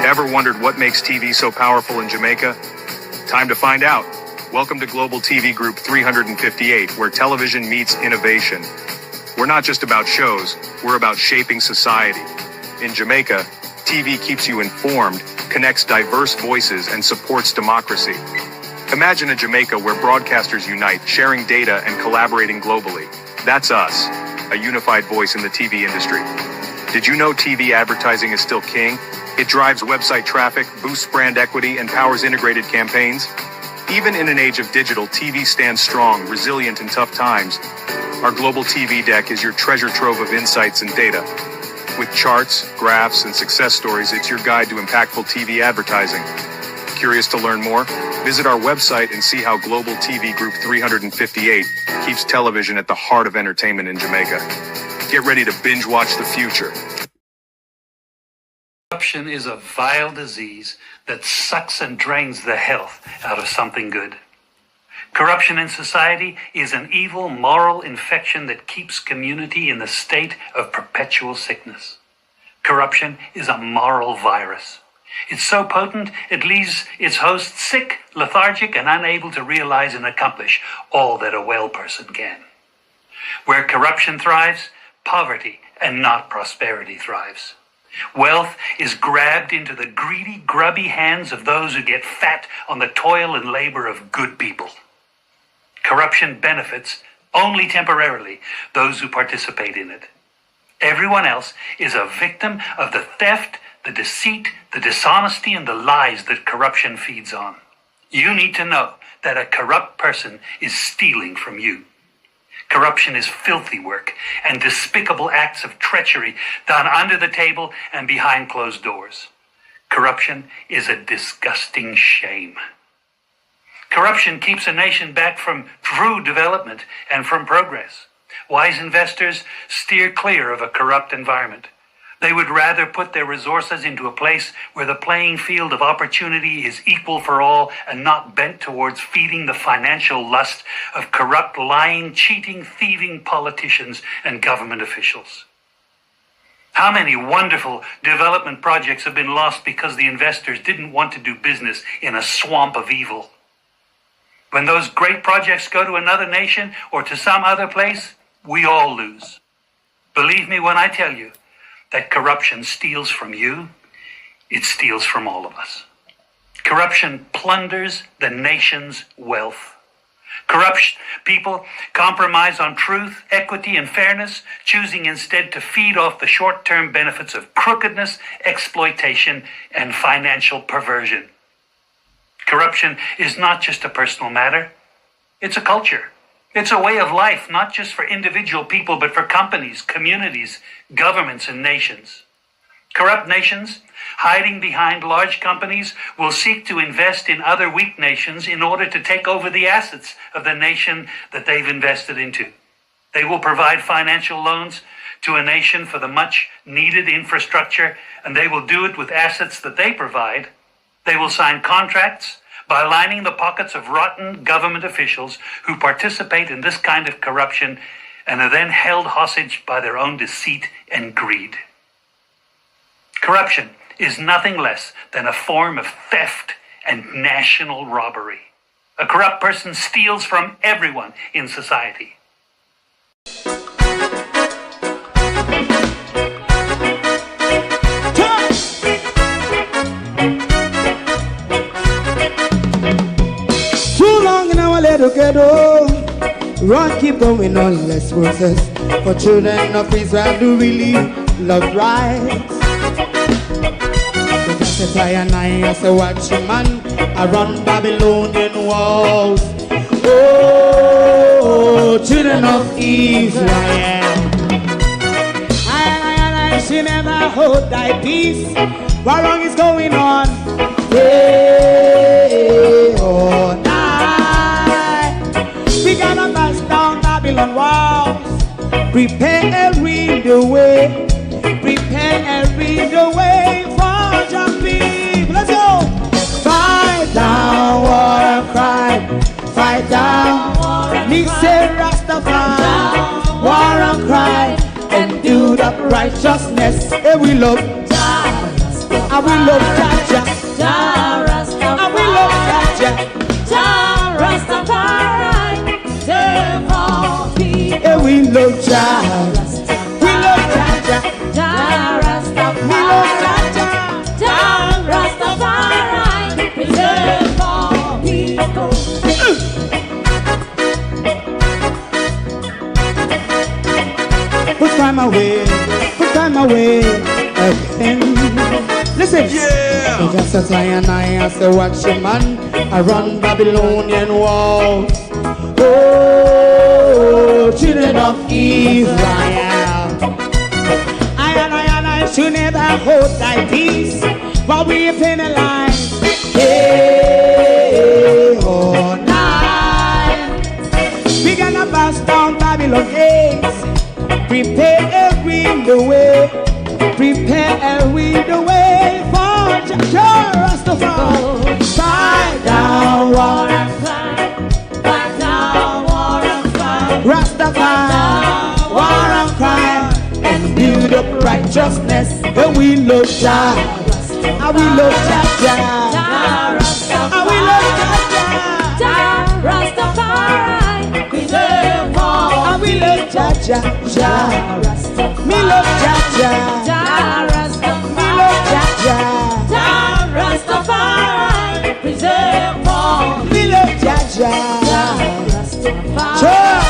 Ever wondered what makes TV so powerful in Jamaica? Time to find out. Welcome to Global TV Group 358, where television meets innovation. We're not just about shows, we're about shaping society. In Jamaica, TV keeps you informed, connects diverse voices, and supports democracy. Imagine a Jamaica where broadcasters unite, sharing data and collaborating globally. That's us, a unified voice in the TV industry. Did you know TV advertising is still king? It drives website traffic, boosts brand equity, and powers integrated campaigns. Even in an age of digital, TV stands strong, resilient in tough times. Our Global TV Deck is your treasure trove of insights and data. With charts, graphs, and success stories, it's your guide to impactful TV advertising. Curious to learn more? Visit our website and see how Global TV Group 358 keeps television at the heart of entertainment in Jamaica. Get ready to binge watch the future. Corruption is a vile disease that sucks and drains the health out of something good. Corruption in society is an evil moral infection that keeps community in the state of perpetual sickness. Corruption is a moral virus. It's so potent, it leaves its host sick, lethargic, and unable to realize and accomplish all that a well person can. Where corruption thrives, poverty and not prosperity thrives. Wealth is grabbed into the greedy, grubby hands of those who get fat on the toil and labor of good people. Corruption benefits only temporarily those who participate in it. Everyone else is a victim of the theft, the deceit, the dishonesty, and the lies that corruption feeds on. You need to know that a corrupt person is stealing from you. Corruption is filthy work and despicable acts of treachery done under the table and behind closed doors. Corruption is a disgusting shame. Corruption keeps a nation back from true development and from progress. Wise investors steer clear of a corrupt environment. They would rather put their resources into a place where the playing field of opportunity is equal for all and not bent towards feeding the financial lust of corrupt, lying, cheating, thieving politicians and government officials. How many wonderful development projects have been lost because the investors didn't want to do business in a swamp of evil? When those great projects go to another nation or to some other place, we all lose. Believe me when I tell you that corruption steals from you, it steals from all of us. Corruption plunders the nation's wealth. Corrupt people compromise on truth, equity, and fairness, choosing instead to feed off the short-term benefits of crookedness, exploitation, and financial perversion. Corruption is not just a personal matter, it's a culture. It's a way of life, not just for individual people, but for companies, communities, governments, and nations. Corrupt nations, hiding behind large companies, will seek to invest in other weak nations in order to take over the assets of the nation that they've invested into. They will provide financial loans to a nation for the much-needed infrastructure, and they will do it with assets that they provide. They will sign contracts by lining the pockets of rotten government officials who participate in this kind of corruption and are then held hostage by their own deceit and greed. Corruption is nothing less than a form of theft and national robbery. A corrupt person steals from everyone in society. Together, run, keep going on, let's process. For children of Israel do really love rights. So just as I and I as a watchman around Babylonian walls. Oh, children of Israel, I should never hold thy peace while wrong is going on. Hey, oh, we gotta pass down Babylon walls. Preparing the way. Preparing the way for your people. Let's go. Fight down war and crime. Fight down war and crime. Me say Rastafari. War and crime. And do the righteousness. And we love God. And we love God. Jah, Jah Rastafari. And we love Jah, Jah, Jah Rastafari. Save all people. And we love Jah. We love Jah, Jah, Jah Rastafari. We love Jah, Jah, Jah Rastafari. Preserve all people. Put time away again. Listen, yeah. Just as I and I as a watchman, I run Babylonian walls. Oh, children of Israel, I should never hold thy peace while we penalize. Hey, oh, night. We gonna bust down Babylon gates. Prepare the way, prepare the way for Jah Rastafari. Fight down war and crime, fight down war and crime. Rastafari, war and crime, and build up righteousness. And we love Jah, and we love Jah, Jah Rastafari, and we love Jah, Jah Rastafari. Preserve all, and we love Jah, Jah Rastafari. Me love Jah, Jah Rastafari. Me love Jah, Jah Rastafari. Preserve all. Me love Jah, Jah Rastafari. Jah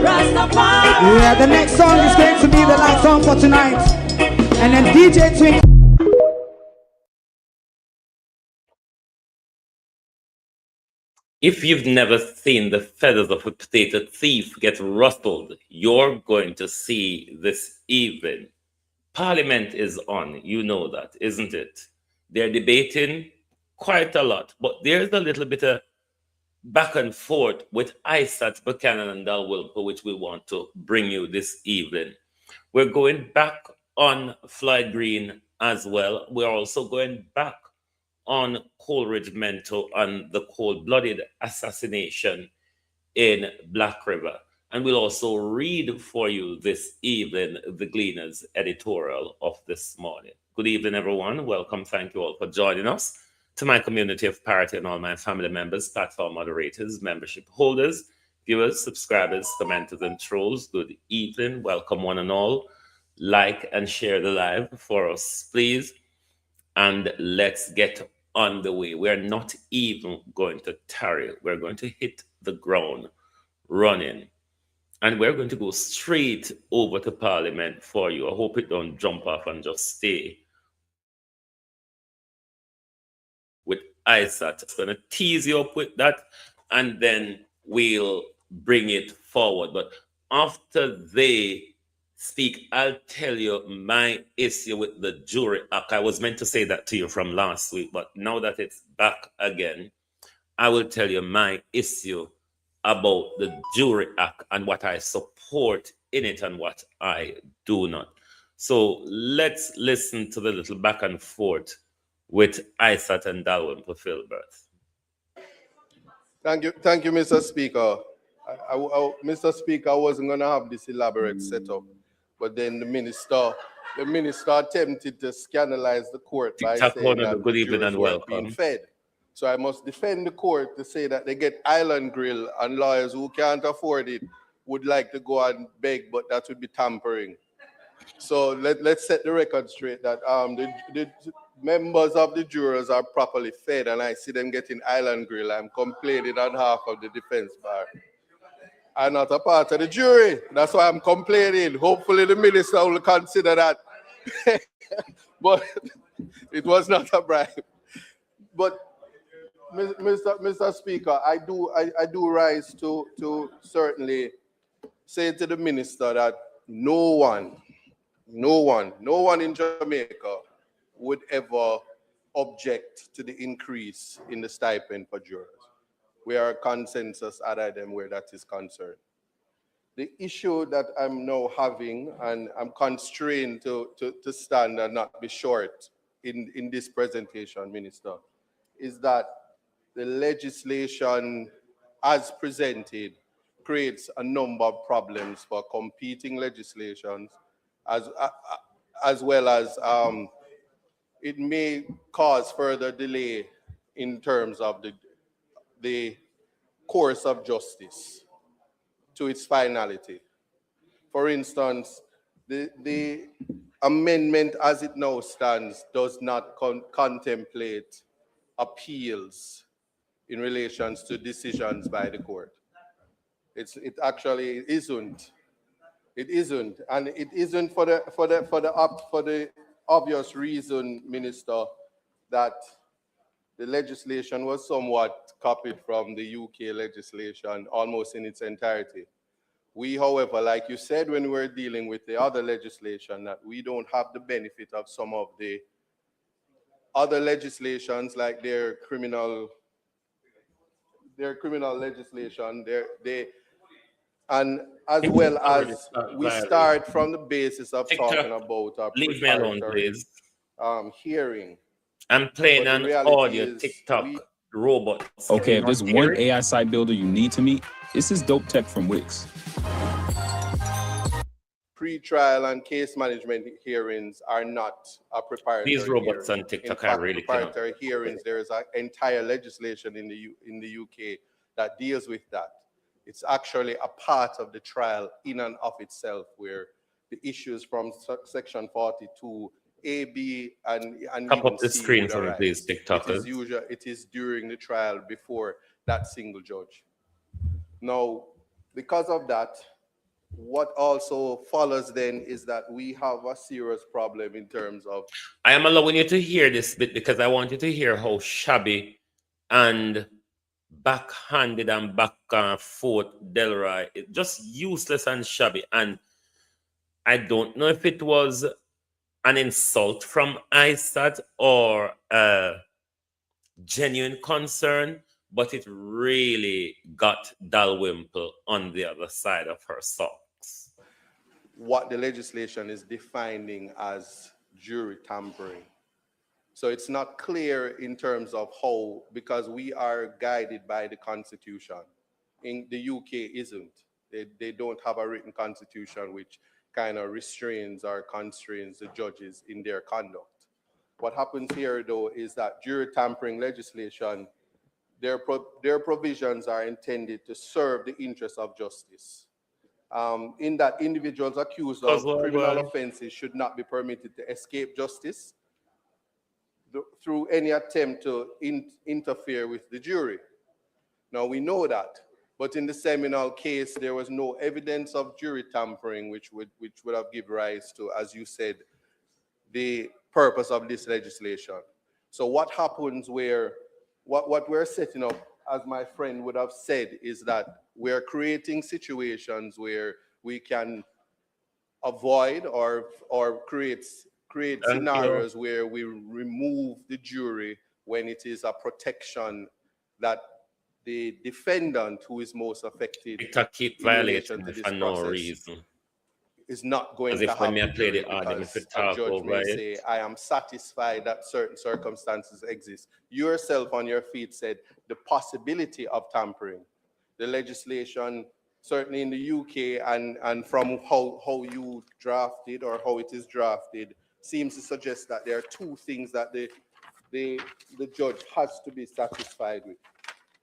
Rastafari. Yeah, the next song is going to be the last song for tonight. And then DJ Twink. If you've never seen the feathers of a potato thief get rustled, you're going to see this evening. Parliament is on, you know that, isn't it? They're debating quite a lot, but there's a little bit of back and forth with Isaac Buchanan and Dalrymple, which we want to bring you this evening. We're going back on Floyd Green as well. We're also going back on COLDRIDGE MINTO and the cold-blooded assassination in Black River. And we'll also read for you this evening the Gleaners editorial of this morning. Good evening, everyone. Welcome. Thank you all for joining us. To my community of parity and all my family members, platform moderators, membership holders, viewers, subscribers, commenters, and trolls, good evening. Welcome one and all. Like and share the live for us, please. And let's get on the way. We're not even going to tarry. We're going to hit the ground running. And we're going to go straight over to Parliament for you. I hope it don't jump off and just stay with Isaac. It's going to tease you up with that, and then we'll bring it forward. But after they speak, I'll tell you my issue with the Jury Act. I was meant to say that to you from last week, but now that it's back again, I will tell you my issue about the Jury Act and what I support in it and what I do not. So let's listen to the little back and forth with Isaac and Dalrymple Filbert. Thank you, Mr. Speaker. Mr. Speaker, I wasn't going to have this elaborate setup, but then the minister attempted to scandalize the court by saying that good evening and welcome. Being fed. So I must defend the court to say that they get island grill, and lawyers who can't afford it would like to go and beg, but that would be tampering. So let's set the record straight that the members of the jurors are properly fed, and I see them getting island grill. I'm complaining on behalf of the defense bar. I'm not a part of the jury. That's why I'm complaining. Hopefully the minister will consider that. But it was not a bribe. But Mr. Speaker, I do rise to certainly say to the minister that no one in Jamaica would ever object to the increase in the stipend for jurors. We are a consensus other than where that is concerned. The issue that I'm now having, and I'm constrained to stand and not be short in this presentation, Minister, is that the legislation as presented creates a number of problems for competing legislations, as well as it may cause further delay in terms of the course of justice to its finality. For instance, the amendment as it now stands does not contemplate appeals in relations to decisions by the court. It actually isn't. It isn't, and it isn't for the obvious reason, Minister, that the legislation was somewhat copied from the UK legislation almost in its entirety. We, however, like you said when we were dealing with the other legislation, that we don't have the benefit of some of the other legislations, like their criminal legislation, and as well as we start from the basis of talking about our leave me alone, preparatory please. hearing. I'm playing But the an reality audio is TikTok robots. Okay, if there's one AI site builder you need to meet, it's this dope tech from Wix. Pre-trial and case management hearings are not a preparatory These robots hearing. on TikTok In fact, are really preparatory hearings, there is an entire legislation in the UK that deals with that. It's actually a part of the trial in and of itself, where the issues from section 42 A, B, and Pop even up the C screen would for me, arise. please, TikTokers. It is during the trial before that single judge. Now, because of that, what also follows then is that we have a serious problem in terms of... I am allowing you to hear this bit because I want you to hear how shabby and backhanded and back and forth Delroy, just useless and shabby. And I don't know if it was an insult from ISAT or a genuine concern, but it really got Dalrymple on the other side of her socks. What the legislation is defining as jury tampering. So it's not clear in terms of how, because we are guided by the Constitution. In the UK isn't. They don't have a written constitution which kind of restrains or constrains the judges in their conduct. What happens here, though, is that jury tampering legislation, their provisions are intended to serve the interests of justice. In that individuals accused of criminal offenses should not be permitted to escape justice through any attempt to interfere with the jury. Now, we know that, but in the Seminole case, there was no evidence of jury tampering, which would have given rise to, as you said, the purpose of this legislation. So what happens where, what we're setting up, as my friend would have said, is that we're creating situations where we can avoid or create scenarios where we remove the jury when it is a protection that the defendant who is most affected keep violating for no reason is not going to have the jury, because a judge may say, I am satisfied that certain circumstances exist. You yourself on your feet said the possibility of tampering. The legislation, certainly in the UK and from how you drafted or how it is drafted, seems to suggest that there are two things that the judge has to be satisfied with.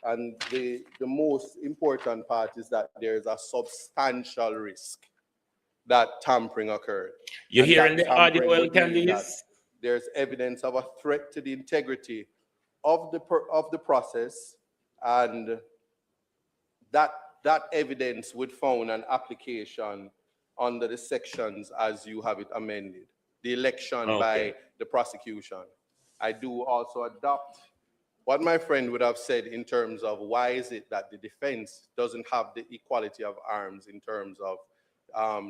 And the most important part is that there is a substantial risk that tampering occurred. You're hearing the audio, well, Candice? There's evidence of a threat to the integrity of the process, and that evidence would found an application under the sections as you have it amended. The election by the prosecution. I do also adopt what my friend would have said in terms of why is it that the defense doesn't have the equality of arms in terms of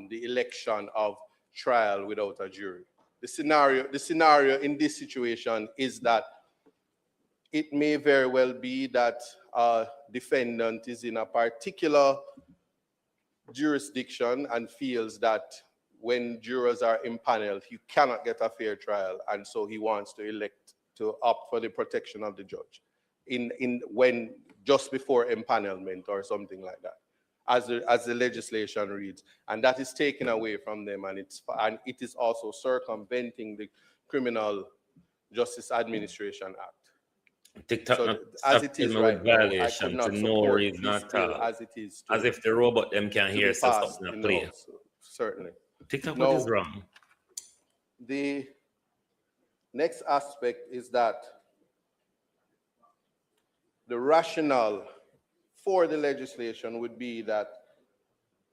the election of trial without a jury. The scenario in this situation is that it may very well be that a defendant is in a particular jurisdiction and feels that when jurors are impaneled, he cannot get a fair trial, and so he wants to elect to opt for the protection of the judge when just before empanelment or something like that. as the legislation reads, and that is taken away from them, and it is also circumventing the Criminal Justice Administration Act. TikTok So not as stop it killing is me with right now, I could violation to not no support reason this at bill all. as it is As if the robot them can to hear be so passed something a in the play. House, certainly. TikTok, what is Now, wrong? the next aspect is that the rationale for the legislation would be that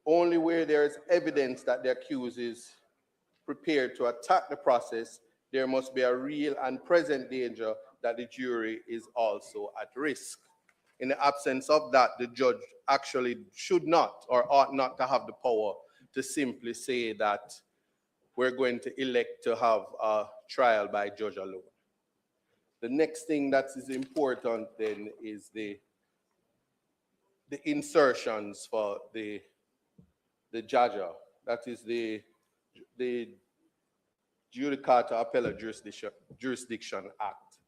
only where there is evidence that the accused is prepared to attack the process, there must be a real and present danger that the jury is also at risk. In the absence of that, the judge actually should not or ought not to have the power to simply say that we're going to elect to have a trial by judge alone. The next thing that is important then is the insertions for the JAJA, that is the Judicata Appellate Jurisdiction Act.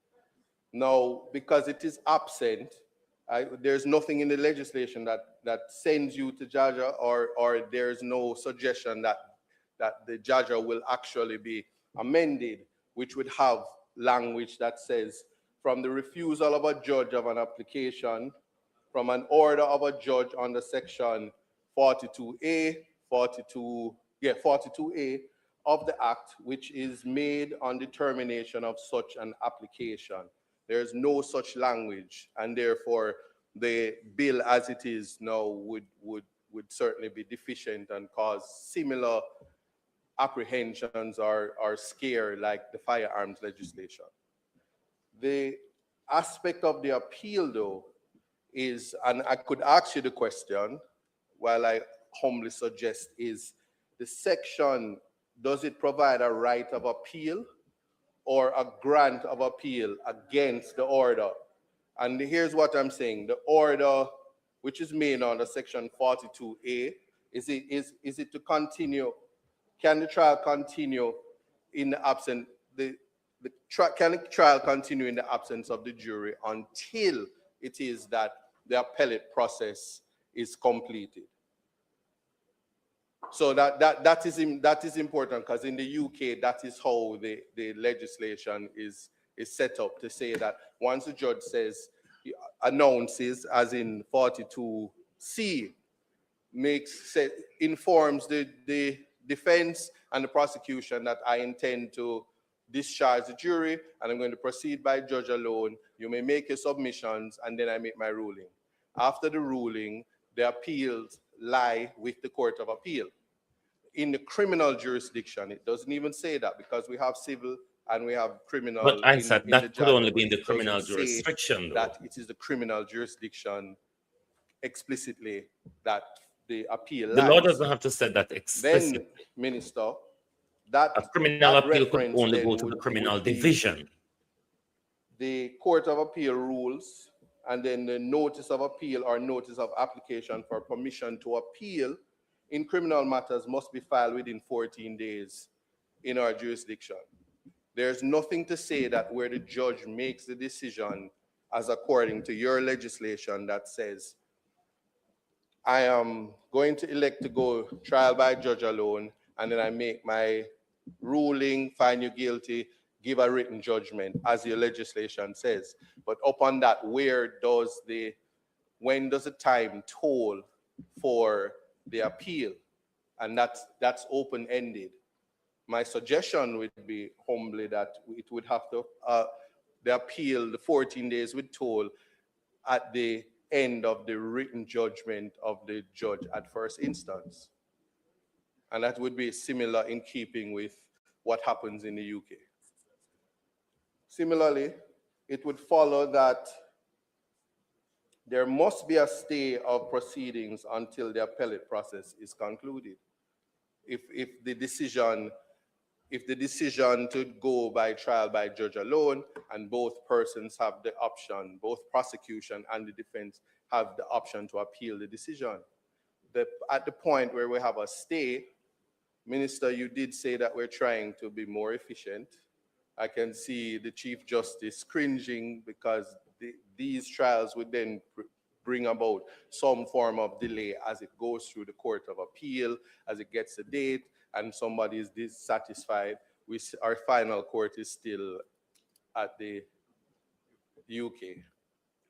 Now, because it is absent, there's nothing in the legislation that sends you to JAJA, or there's no suggestion that the JAJA will actually be amended, which would have language that says, from the refusal of a judge of an application, from an order of a judge under section 42A of the Act, which is made on determination of such an application. There is no such language, and therefore the bill as it is now would certainly be deficient and cause similar apprehensions or scare like the firearms legislation. The aspect of the appeal, though, is, and I could ask you the question, while I humbly suggest, is the section, does it provide a right of appeal or a grant of appeal against the order? And here's what I'm saying. The order, which is made under section 42A, is it to continue? Can the trial continue in the absence, can the trial continue in the absence of the jury until it is that the appellate process is completed? So that is important, because in the UK, that is how the legislation is set up, to say that once the judge announces, as in 42C, informs the defense and the prosecution that I intend to discharge the jury and I'm going to proceed by judge alone. You may make your submissions and then I make my ruling. After the ruling, the appeals lie with the Court of Appeal. In the criminal jurisdiction, it doesn't even say that, because we have civil and we have criminal. But I said that could only be in the it criminal doesn't say jurisdiction, though. that it is the criminal jurisdiction explicitly that the appeal lies. The law doesn't have to say that explicitly. Then, Minister, that a criminal appeal could reference only then go to the criminal division. The Court of Appeal rules, and then the notice of appeal or notice of application for permission to appeal in criminal matters must be filed within 14 days in our jurisdiction. There's nothing to say that where the judge makes the decision, as according to your legislation, that says, I am going to elect to go trial by judge alone, and then I make my ruling, find you guilty, give a written judgment, as your legislation says. But upon that, when does the time toll for the appeal? And that's open-ended. My suggestion would be humbly that it would have to, the appeal, the 14 days would toll at the end of the written judgment of the judge at first instance. And that would be similar in keeping with what happens in the UK. Similarly, it would follow that there must be a stay of proceedings until the appellate process is concluded. If the decision to go by trial by judge alone, and both persons have the option, both prosecution and the defense have the option to appeal the decision. At the point where we have a stay, Minister, you did say that we're trying to be more efficient. I can see the Chief Justice cringing, because these trials would then bring about some form of delay as it goes through the Court of Appeal, as it gets a date, and somebody is dissatisfied. Our final court is still at the UK.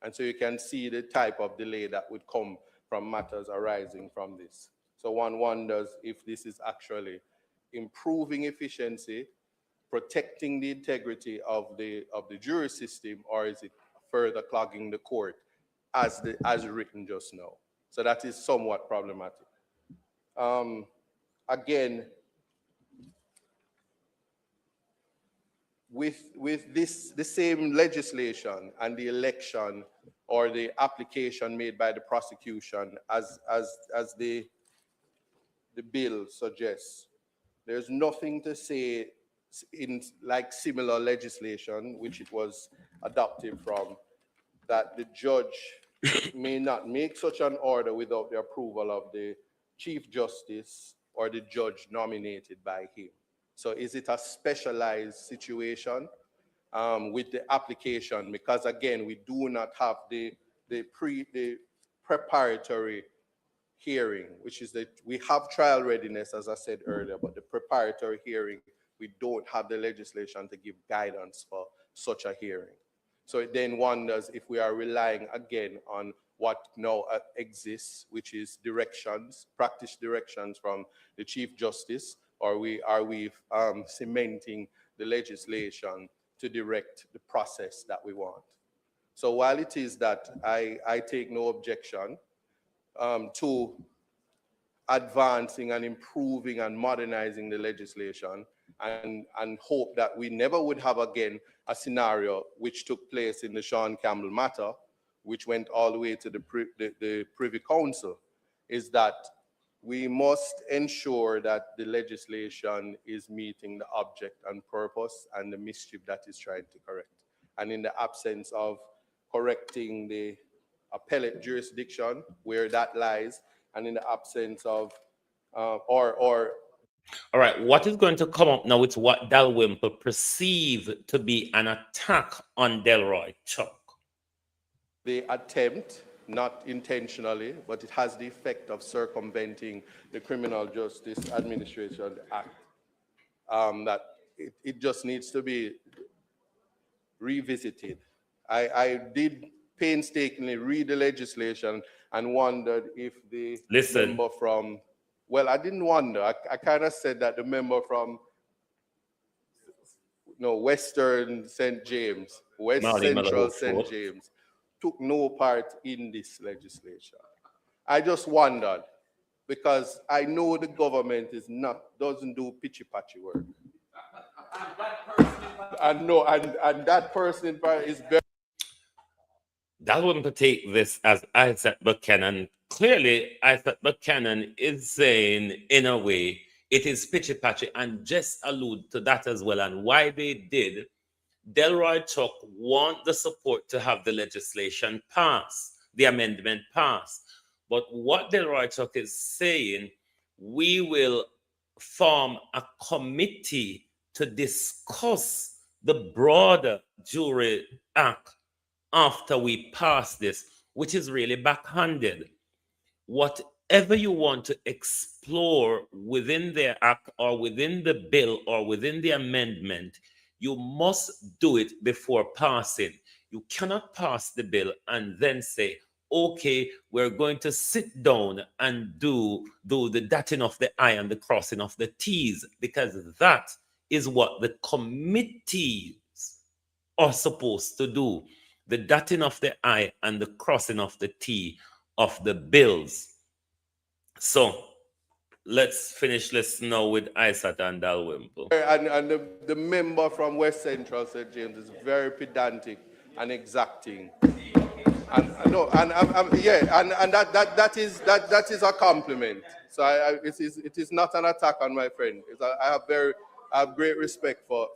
And so you can see the type of delay that would come from matters arising from this. So one wonders if this is actually improving efficiency, protecting the integrity of the jury system, or is it further clogging the court as written just now? So that is somewhat problematic. Again, with this, the same legislation and the election or the application made by the prosecution as the bill suggests, there's nothing to say in like similar legislation, which it was adopted from, that the judge may not make such an order without the approval of the Chief Justice or the judge nominated by him. So is it a specialized situation with the application? Because again, we do not have the preparatory hearing, which is that we have trial readiness, as I said earlier, but the preparatory hearing, we don't have the legislation to give guidance for such a hearing. So it then wonders if we are relying again on what now exists, which is directions, practice directions from the Chief Justice, or are we cementing the legislation to direct the process that we want? So while it is that I take no objection to advancing and improving and modernizing the legislation, and hope that we never would have again a scenario which took place in the Sean Campbell matter, which went all the way to the Privy Council, is that we must ensure that the legislation is meeting the object and purpose and the mischief that is trying to correct. And in the absence of correcting the appellate jurisdiction where that lies, and in the absence of all right, what is going to come up now is what Dalrymple perceived to be an attack on Delroy Chuck. The attempt, not intentionally, but it has the effect of circumventing the Criminal Justice Administration Act, that it just needs to be revisited. I did painstakingly read the legislation and wondered if the member from, well, I didn't wonder. I kind of said that the member from Western St. James, West Central St. James, took no part in this legislation. I just wondered, because I know the government doesn't do pitchy-patchy work. And that person is very... That wouldn't take this as Isaac Buchanan. Clearly, Isaac Buchanan is saying, in a way, it is pitchy-patchy, and just allude to that as well, and why they did. Delroy Chuck want the support to have the legislation pass, the amendment pass. But what Delroy Chuck is saying, we will form a committee to discuss the broader Jury Act after we pass this, which is really backhanded. Whatever you want to explore within the act or within the bill or within the amendment, you must do it before passing. You cannot pass the bill and then say, okay, we're going to sit down and do the dotting of the I and the crossing of the T's, because that is what the committees are supposed to do. The dotting of the I and the crossing of the T of the bills. So let's finish this now with Isaac and Dalrymple. And the member from West Central St. James is very pedantic and exacting. And that is a compliment. So it is not an attack on my friend. I have great respect for.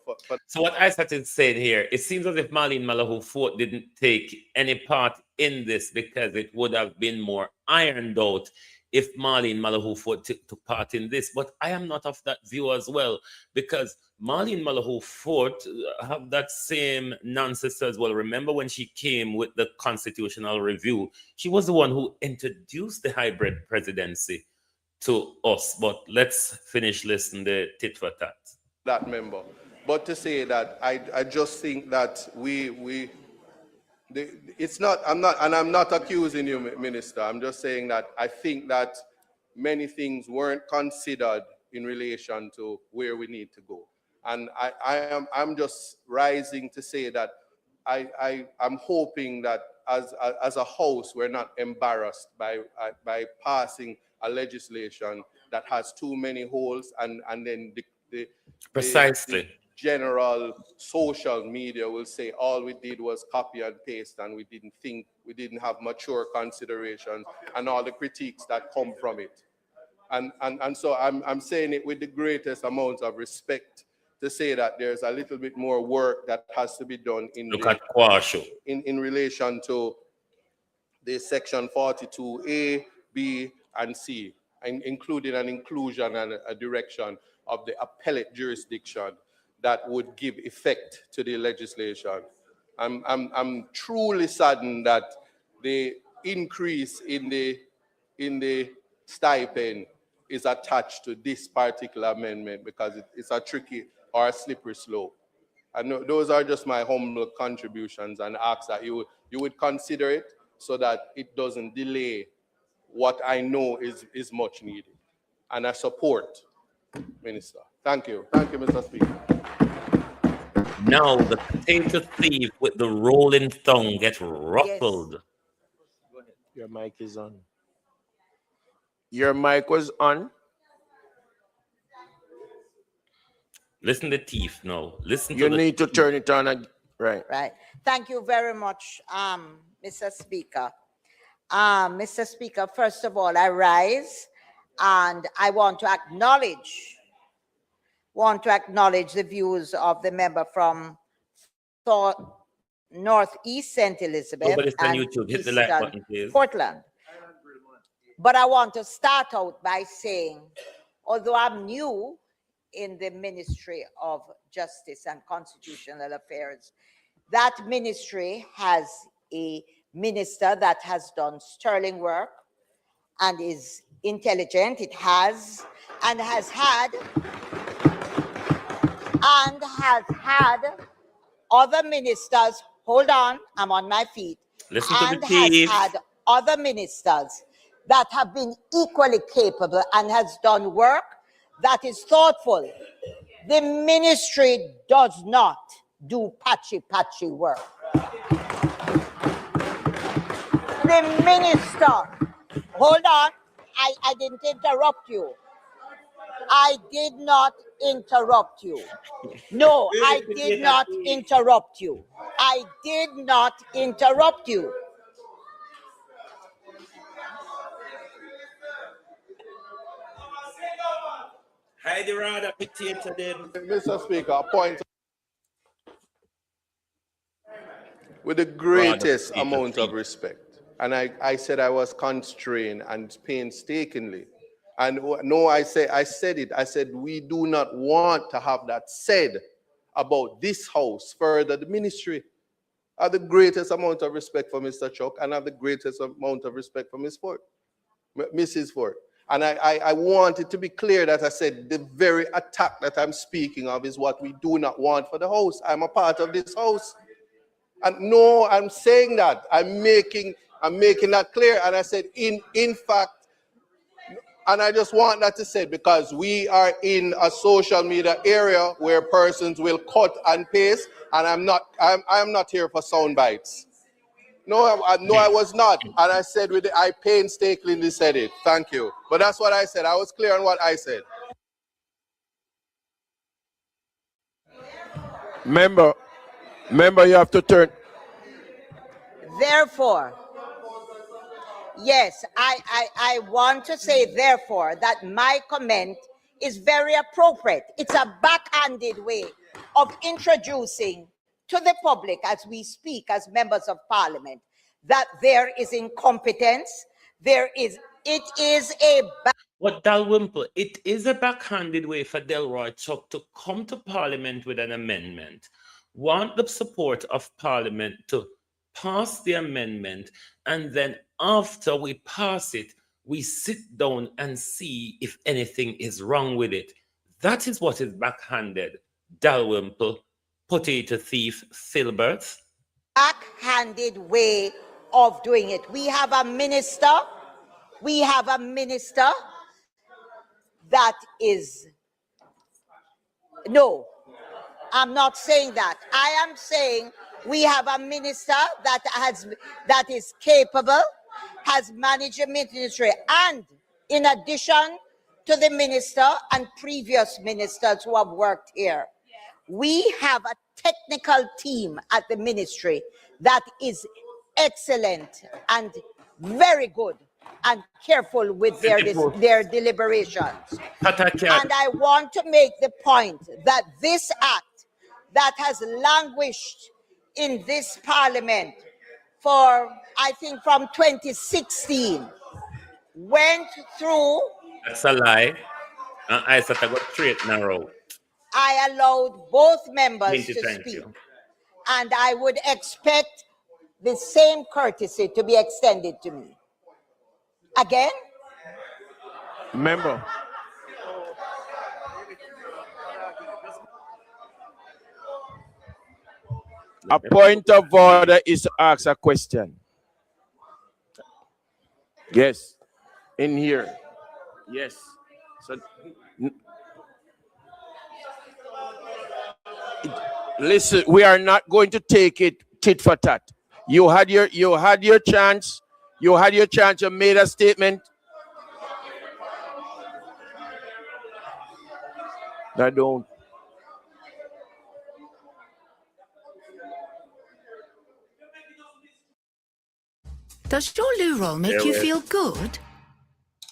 So what Isaac is saying here, it seems as if Marlene Malahou Fort didn't take any part in this because it would have been more ironed out if Marlene Malahoo Ford took part in this. But I am not of that view as well, because Marlene Malahoo Ford have that same nonsense as well. Remember when she came with the constitutional review, she was the one who introduced the hybrid presidency to us. But let's finish listening the tit for tat. That member. But to say that I just think that it's not, I'm not accusing you, Minister. I'm just saying that I think that many things weren't considered in relation to where we need to go. And I'm just rising to say that I'm hoping that as a house, we're not embarrassed by passing a legislation that has too many holes, and then precisely. The general social media will say all we did was copy and paste, and we didn't have mature considerations and all the critiques that come from it. And so I'm saying it with the greatest amount of respect to say that there's a little bit more work that has to be done in relation to the section 42A, B, and C, and including an inclusion and a direction of the appellate jurisdiction that would give effect to the legislation. I'm truly saddened that the increase in the stipend is attached to this particular amendment, because it's a tricky or a slippery slope. And those are just my humble contributions, and ask that you would consider it so that it doesn't delay what I know is much needed. And I support, Minister. Thank you. Thank you, Mr. Speaker. Now the potato thief with the rolling tongue gets ruffled. Yes. Your mic is on. Your mic was on. Listen to the thief now. Listen to You need to turn it on. Right. Right. Thank you very much, Mr. Speaker. Mr. Speaker, first of all, I rise and I want to acknowledge the views of the member from Northeast St. Elizabeth and YouTube. Hit the like button, please. Portland. But I want to start out by saying, although I'm new in the Ministry of Justice and Constitutional Affairs, that ministry has a minister that has done sterling work and is intelligent. It has had other ministers. Hold on, I'm on my feet. Listen to the thief. Has had other ministers that have been equally capable and has done work that is thoughtful. The ministry does not do patchy work. The minister, hold on, I didn't interrupt you. I did not interrupt you. No, I did not interrupt you. I did not interrupt you. Mr. Speaker, a point. With the greatest amount of respect. And I said I was constrained and painstakingly. And no, I said it. I said we do not want to have that said about this house further the ministry. I have the greatest amount of respect for Mr. Chuck, and I have the greatest amount of respect for Mrs. Ford. And I want it to be clear that I said the very attack that I'm speaking of is what we do not want for the house. I'm a part of this house. And no, I'm saying that. I'm making that clear. And I said, in fact, and I just want that to say, because we are in a social media area where persons will cut and paste, and I'm not here for sound bites. No, I was not. And I said I painstakingly said it. Thank you. But that's what I said. I was clear on what I said. Member, you have to turn. Therefore, yes, I want to say therefore that my comment is very appropriate. It's a backhanded way of introducing to the public as we speak as members of parliament that there is incompetence, there is It is a But Dalrymple, it is a backhanded way for Delroy Chuck to come to Parliament with an amendment, want the support of Parliament to pass the amendment, and then after we pass it, we sit down and see if anything is wrong with it. That is what is backhanded, Dalrymple, potato thief, Filbert. backhanded way of doing it. We have a minister that is, no, I'm not saying that. I am saying we have a minister that is capable, has managed a ministry, and in addition to the minister and previous ministers who have worked here, we have a technical team at the ministry that is excellent and very good and careful with their deliberations. And I want to make the point that this act that has languished in this parliament for, I think, from 2016, went through. That's a lie. I said I got straight narrow. I allowed both members to Thank speak. you. And I would expect the same courtesy to be extended to me. Again? Member. A point of order is to ask a question. Yes. In here. Yes. So listen, we are not going to take it tit for tat. You had your chance. You had your chance. You made a statement. I don't. Does your loo roll make you feel good?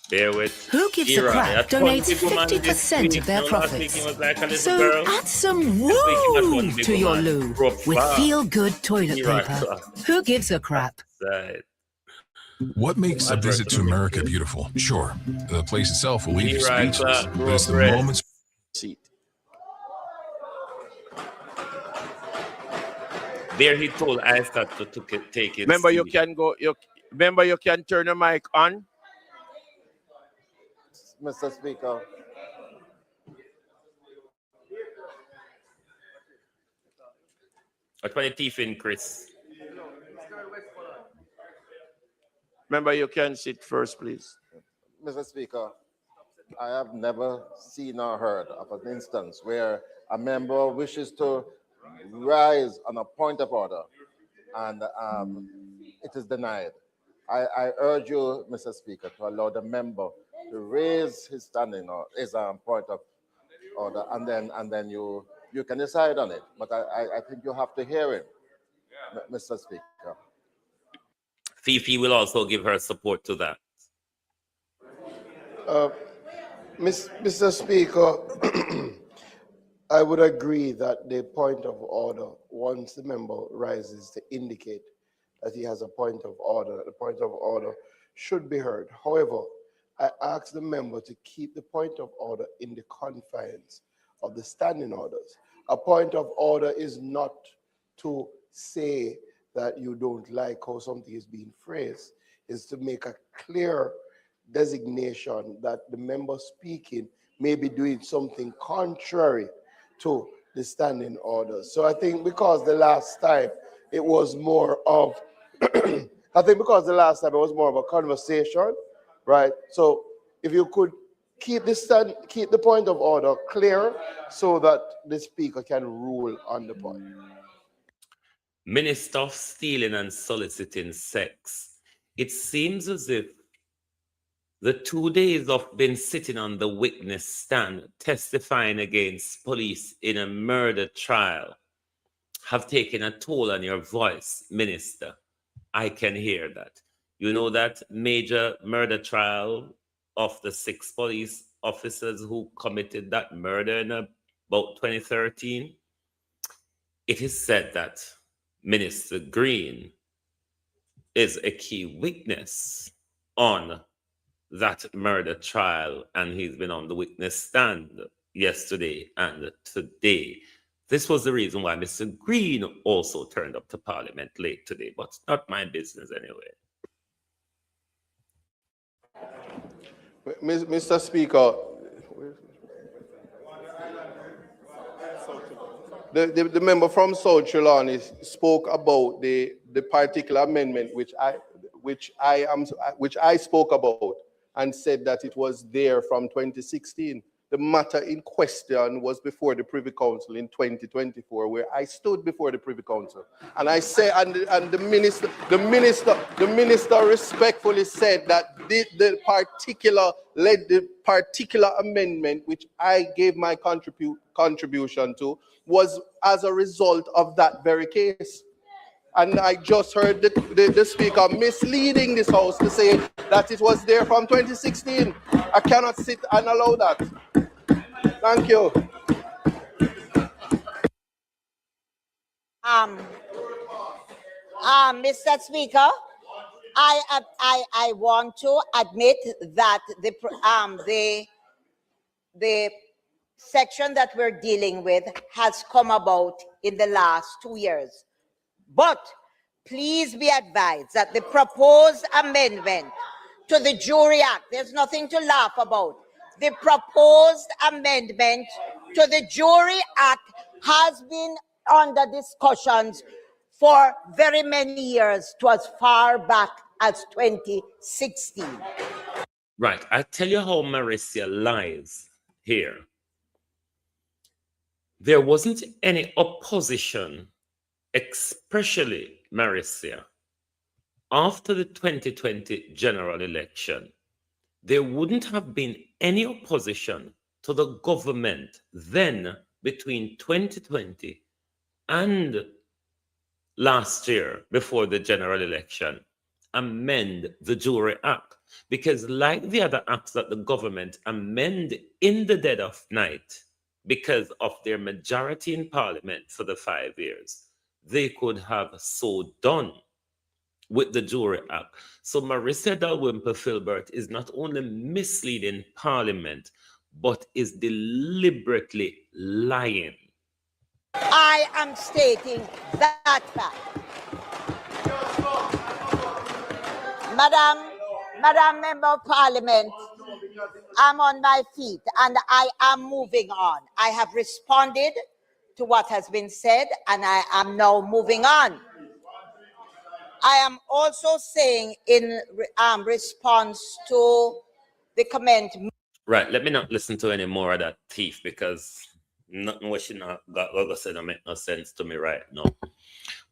Bear with. Who Gives a Crap donates 50% of their profits. So add some woo to your loo with feel-good toilet paper. Who gives a crap? What makes a visit to America beautiful? Sure, the place itself will leave you speechless, but it's the moments. There he told Isaac to take it. Remember, you can go. Remember, you can turn the mic on. Mr. Speaker. What's my teeth in, Chris? Remember, you can sit first, please. Mr. Speaker, I have never seen or heard of an instance where a member wishes to rise on a point of order and it is denied. I urge you, Mr. Speaker, to allow the member to raise his standing or his point of order, and then you can decide on it. But I think you have to hear him, Mr. Speaker. Fifi will also give her support to that. Mr. Speaker, I would agree that the point of order, once the member rises to indicate that he has a point of order, the point of order should be heard. However, I ask the member to keep the point of order in the confines of the standing orders. A point of order is not to say that you don't like how something is being phrased, is to make a clear designation that the member speaking may be doing something contrary to the standing orders. So I think because the last time it was more of, I think because the last time it was more of a conversation, right? So if you could keep the point of order clear so that the speaker can rule on the point. Minister of Stealing and Soliciting Sex. It seems as if the 2 days of been sitting on the witness stand testifying against police in a murder trial have taken a toll on your voice, Minister. I can hear that. You know that major murder trial of the 6 police officers who committed that murder in about 2013? It is said that Minister Green is a key witness on that murder trial, and he's been on the witness stand yesterday and today. This was the reason why Mr. Green also turned up to Parliament late today, but it's not my business anyway. Mr. Speaker, the member from South Trelawney spoke about the particular amendment which I spoke about and said that it was there from 2016. The matter in question was before the Privy Council in 2024, where I stood before the Privy Council, and I said, and the minister respectfully said that the particular amendment which I gave my contribution to was as a result of that very case. And I just heard the speaker misleading this house to say that it was there from 2016. I cannot sit and allow that. Thank you. Mr. Speaker, I want to admit that the section that we're dealing with has come about in the last 2 years. But please be advised that the proposed amendment to the Jury Act, there's nothing to laugh about. The proposed amendment to the Jury Act has been under discussions for very many years, to as far back as 2016. Right. I tell you how Marissa lies here. There wasn't any opposition, especially Marissa, after the 2020 general election. There wouldn't have been any opposition to the government then between 2020 and last year before the general election amend the Jury Act, because like the other acts that the government amend in the dead of night because of their majority in Parliament for the 5 years, they could have so done with the Jury Act. So Marissa Dalrymple-Filbert is not only misleading Parliament, but is deliberately lying. I am stating that fact. Madam Member of Parliament, I'm on my feet and I am moving on. I have responded to what has been said and I am now moving on. I am also saying in response to the comment. Right, let me not listen to any more of that thief, because nothing what she not got what I said don't make no sense to me right now.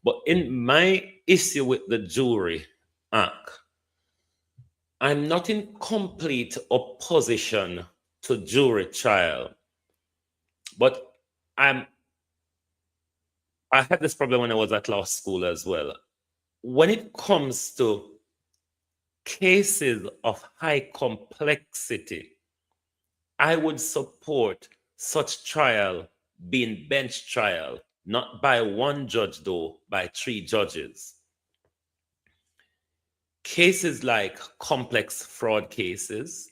But in my issue with the Jury Act, I'm not in complete opposition to jury trial, but I had this problem when I was at law school as well. When it comes to cases of high complexity, I would support such trial being bench trial, not by one judge though, by 3 judges. Cases like complex fraud cases,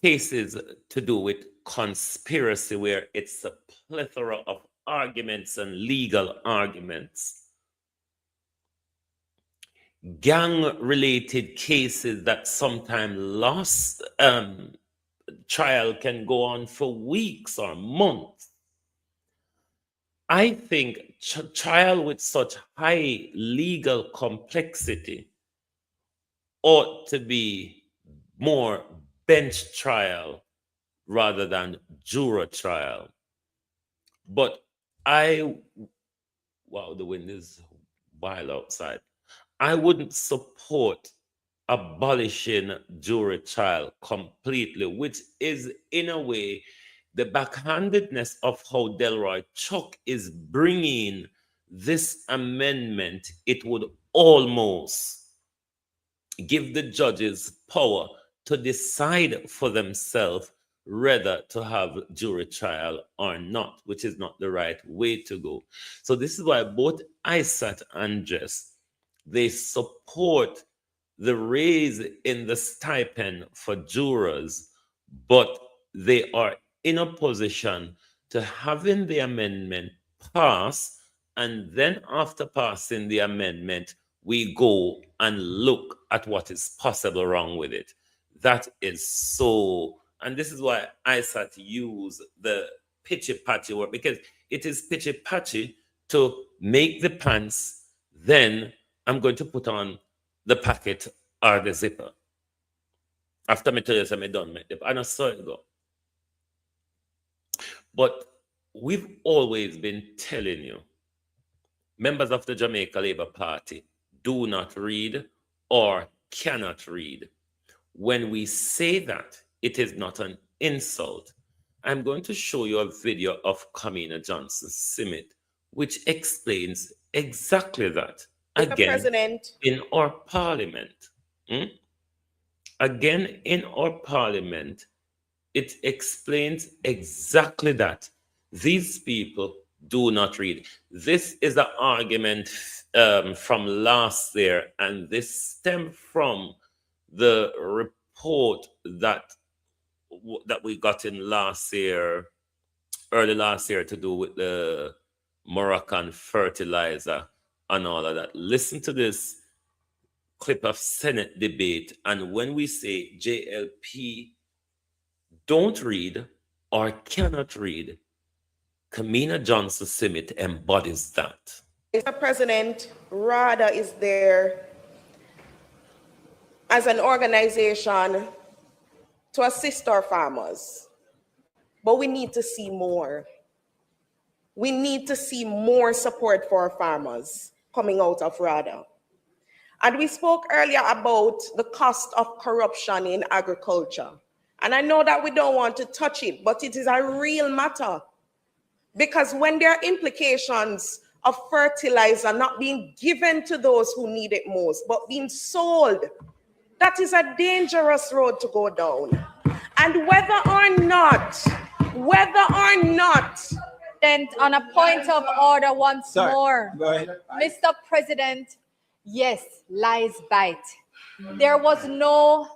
cases to do with conspiracy where it's a plethora of arguments and legal arguments, gang-related cases that sometimes lost trial can go on for weeks or months. I think trial with such high legal complexity ought to be more bench trial rather than jury trial. But wow, the wind is wild outside. I wouldn't support abolishing jury trial completely, which is in a way the backhandedness of how Delroy Chuck is bringing this amendment. It would almost give the judges power to decide for themselves whether to have jury trial or not, which is not the right way to go. So this is why both ISAT and JES, they support the raise in the stipend for jurors, but they are in a position to having the amendment pass, and then after passing the amendment, we go and look at what is possible wrong with it. That is so, and this is why I start to use the pitchy-patchy word, because it is pitchy-patchy to make the pants, then I'm going to put on the packet or the zipper. After me tell you I'm done, and I saw it go. But we've always been telling you, members of the Jamaica Labour Party do not read or cannot read. When we say that, it is not an insult. I'm going to show you a video of Kamina Johnson-Simit, which explains exactly that. Again, President, in our parliament. Again, in our parliament, it explains exactly that. These people do not read. This is an argument from last year, and this stemmed from the report that we got in last year, early last year, to do with the Moroccan fertilizer and all of that. Listen to this clip of Senate debate, and when we say JLP don't read or cannot read, Kamina Johnson-Simit embodies that. Mr. President, RADA is there as an organization to assist our farmers, but we need to see more. We need to see more support for our farmers coming out of RADA. And we spoke earlier about the cost of corruption in agriculture. And I know that we don't want to touch it, but it is a real matter. Because when there are implications of fertilizer not being given to those who need it most, but being sold, that is a dangerous road to go down. And whether or not, then on a point of order once more, Go ahead. Mr. President, yes, lies bite. There was no,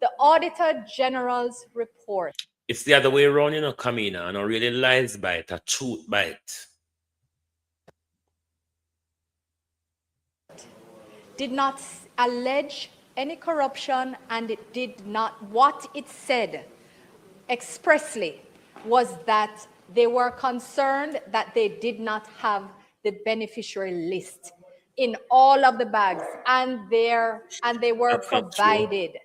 the Auditor General's report. It's the other way around, you know, Kamina, and a really lies bite, a truth bite. Did not allege any corruption, and it did not, what it said expressly was that they were concerned that they did not have the beneficiary list in all of the bags, and they were provided.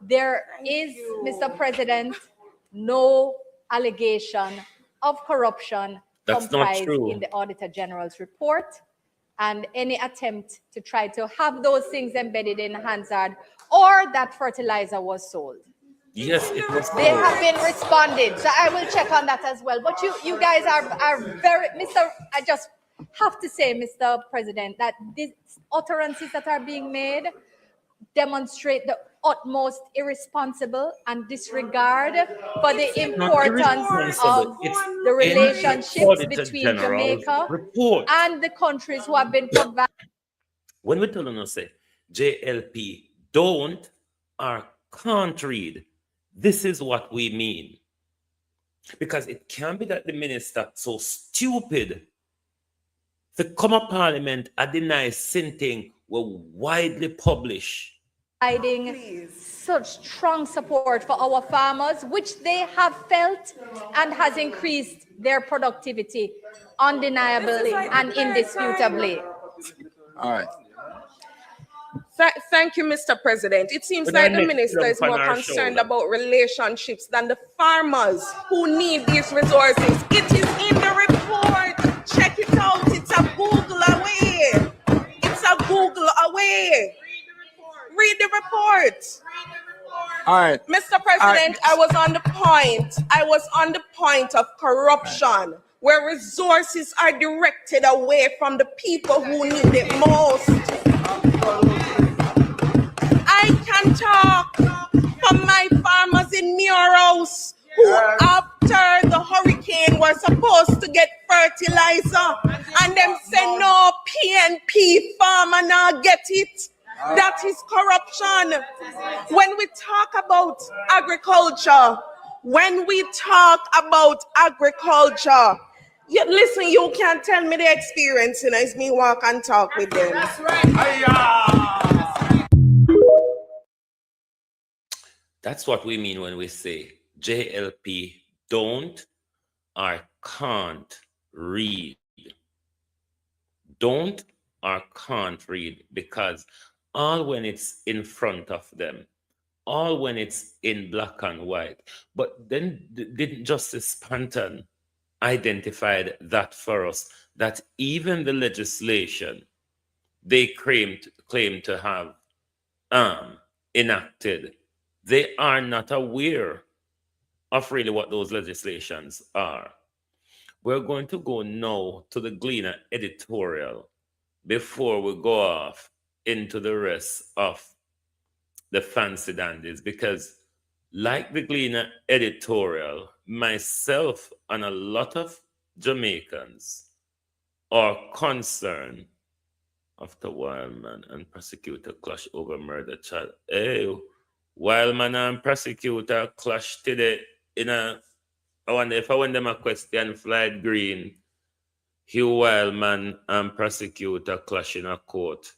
There is, Mr. President, no allegation of corruption comprised in the Auditor General's report, and any attempt to try to have those things embedded in Hansard or that fertilizer was sold. Yes, it was sold. They have been responded, so I will check on that as well. But you guys are very, I just have to say, Mr. President, that these utterances that are being made demonstrate the utmost irresponsible and disregard for the importance of the relationships between Jamaica and the countries who have been provided. When we tell them, say, JLP don't or can't read, this is what we mean. Because it can't be that the minister so stupid to come up parliament and deny something were widely published. Providing such strong support for our farmers, which they have felt and has increased their productivity undeniably and indisputably. All right. Thank you, Mr. President. It seems like the minister is more concerned about relationships than the farmers who need these resources. It is in the report. Check it out. It's a Google away. It's a Google away. Read the report. All right. Mr. President, I was on the point of corruption, where resources are directed away from the people who need it most. I can talk from my farmers in Muros who after the hurricane were supposed to get fertilizer and them say no PNP farmer now get it. That is corruption. When we talk about agriculture, listen, you can't tell me the experience, it's me walk and talk with them. That's right. That's what we mean when we say JLP don't or can't read. Don't or can't read, because all when it's in front of them, all when it's in black and white. But then didn't Justice Panton identified that for us, that even the legislation they claim to have enacted, they are not aware of really what those legislations are. We're going to go now to the Gleaner editorial before we go off into the rest of the fancy dandies, because like the Gleaner editorial, myself and a lot of Jamaicans are concerned after Wildman and prosecutor clash over murder child. Hey, Wildman and prosecutor clash today in a, I wonder if I want them a question, Floyd Green, Hugh Wildman and prosecutor clash in a court.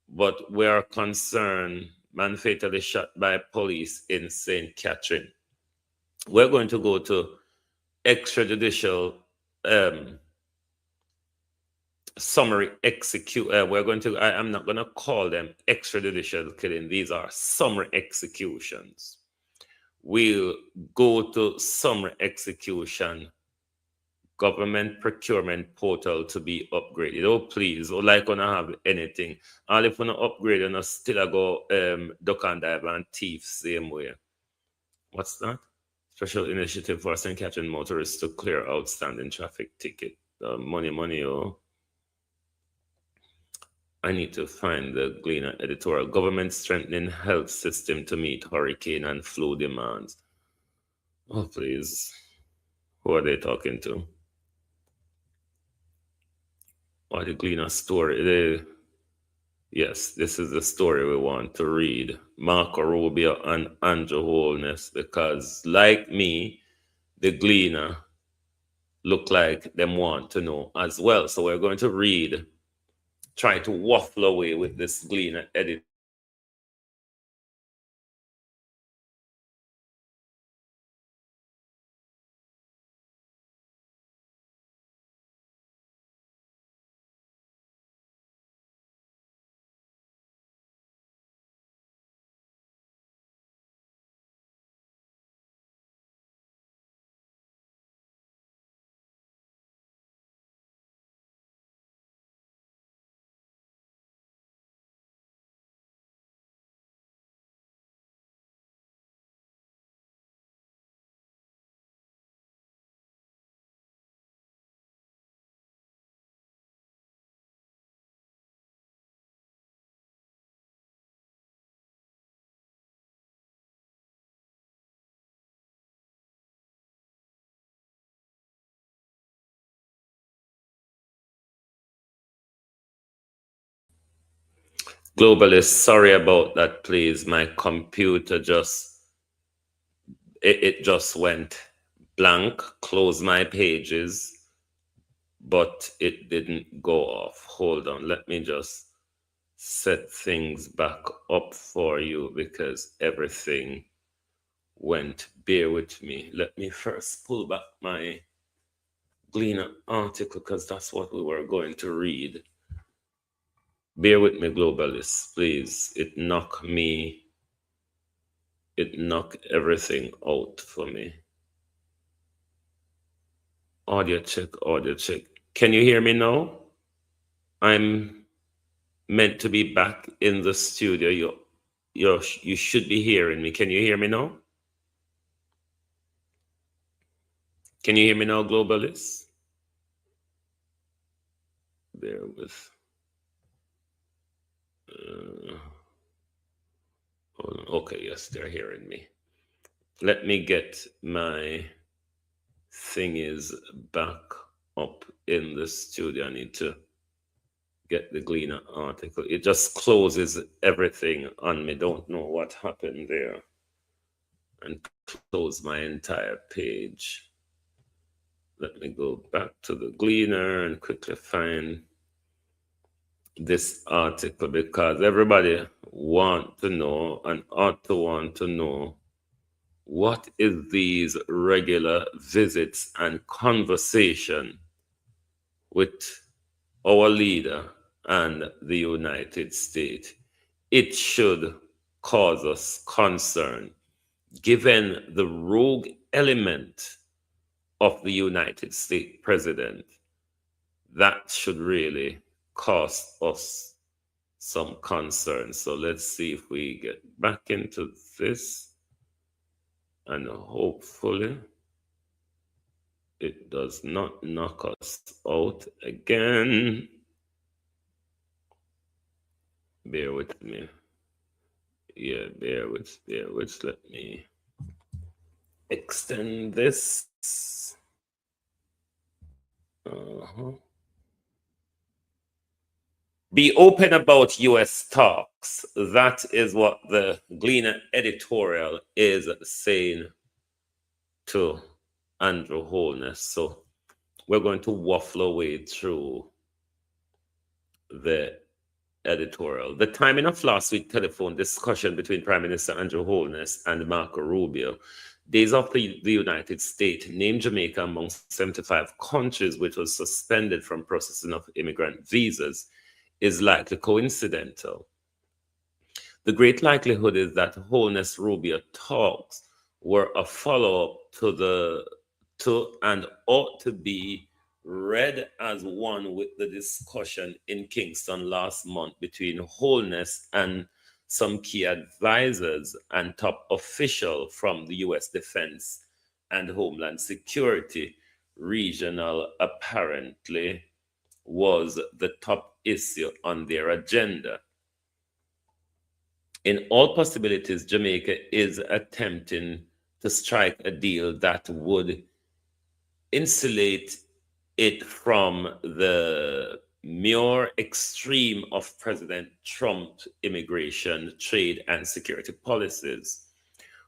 But we are concerned, man fatally shot by police in St. Catherine. We're going to go to extrajudicial summary execute. We're going to, I'm not going to call them extrajudicial killing. These are summary executions. We'll go to summary execution government procurement portal to be upgraded. Oh, please, or like gonna have anything. All if we not upgrade and still go duck and dive and thief same way. What's that? Special initiative for St. Catherine motorists to clear outstanding traffic ticket. Money, oh. I need to find the Gleaner editorial. Government strengthening health system to meet hurricane and flu demands. Oh, please. Who are they talking to? Or the Gleaner story? Yes, this is the story we want to read. Marco Rubio and Andrew Holness, because like me, the Gleaner look like them want to know as well. So we're going to read, try to waffle away with this Gleaner edit. Globalist, sorry about that, please. My computer just, it just went blank, closed my pages, but it didn't go off. Hold on, let me just set things back up for you because everything went. Bear with me. Let me first pull back my Gleaner article because that's what we were going to read. Bear with me, globalists, please. It knocked everything out for me. Audio check. Can you hear me now? I'm meant to be back in the studio. You should be hearing me. Can you hear me now? Can you hear me now, globalists? Bear with. Hold on. Okay, yes, they're hearing me. Let me get my thingies back up in the studio. I need to get the Gleaner article. It just closes everything on me. Don't know what happened there. And close my entire page. Let me go back to the Gleaner and quickly find this article, because everybody want to know and ought to want to know what is these regular visits and conversation with our leader and the United States. It should cause us concern, given the rogue element of the United States president. That should really cause us some concern. So let's see if we get back into this, and hopefully it does not knock us out again. Bear with me. Yeah, bear with. Let me extend this. Be open about U.S. talks. That is what the Gleaner editorial is saying to Andrew Holness. So we're going to waffle away through the editorial. The timing of last week's telephone discussion between Prime Minister Andrew Holness and Marco Rubio, days after the United States named Jamaica among 75 countries which was suspended from processing of immigrant visas, is likely coincidental. The great likelihood is that Holness-Rubio talks were a follow-up to and ought to be read as one with the discussion in Kingston last month between Holness and some key advisors and top officials from the U.S. Defense and Homeland Security regional apparently was the top issue on their agenda. In all possibilities, Jamaica is attempting to strike a deal that would insulate it from the mere extreme of President Trump's immigration, trade, and security policies,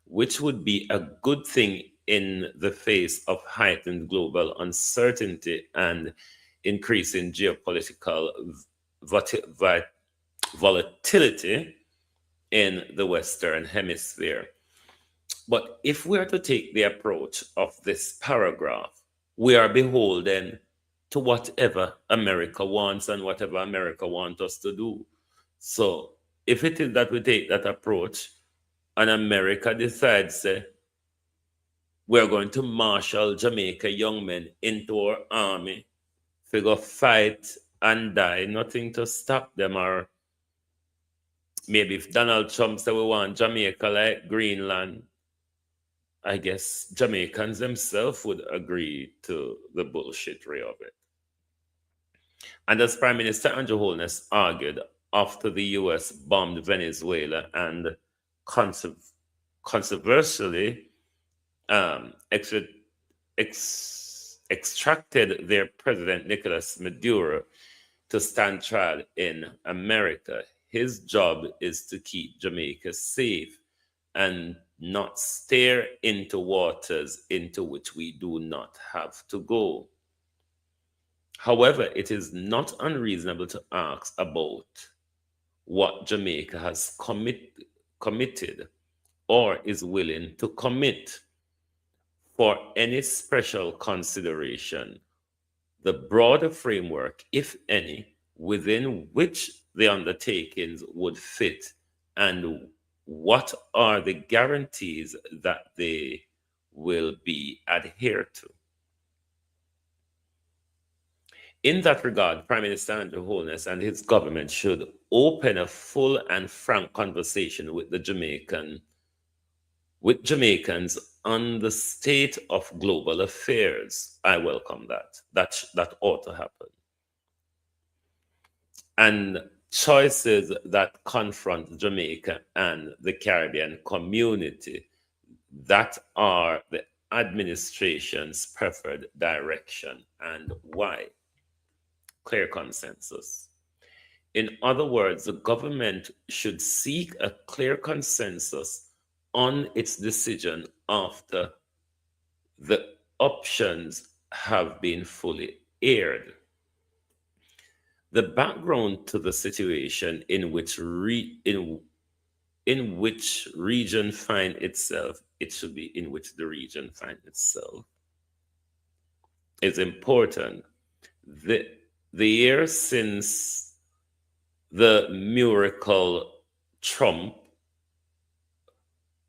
which would be a good thing in the face of heightened global uncertainty and increasing geopolitical volatility in the Western Hemisphere. But if we are to take the approach of this paragraph, we are beholden to whatever America wants and whatever America wants us to do. So if it is that we take that approach and America decides we're going to marshal Jamaica young men into our army, figure fight and die, nothing to stop them. Or maybe if Donald Trump said we want Jamaica like Greenland, I guess Jamaicans themselves would agree to the bullshittery of it. And as Prime Minister Andrew Holness argued after the U.S. bombed Venezuela and controversially extracted their president Nicolas Maduro to stand trial in America, his job is to keep Jamaica safe and not stare into waters into which we do not have to go. However, it is not unreasonable to ask about what Jamaica has committed or is willing to commit for any special consideration, the broader framework, if any, within which the undertakings would fit, and what are the guarantees that they will be adhered to. In that regard, Prime Minister Andrew Holness and his government should open a full and frank conversation with Jamaicans on the state of global affairs. I welcome that. That ought to happen. And choices that confront Jamaica and the Caribbean community, that are the administration's preferred direction, and why. Clear consensus. In other words, the government should seek a clear consensus on its decision after the options have been fully aired. The background to the situation in which in which region find itself, it should be in which the region find itself, is important. The year since the miracle Trump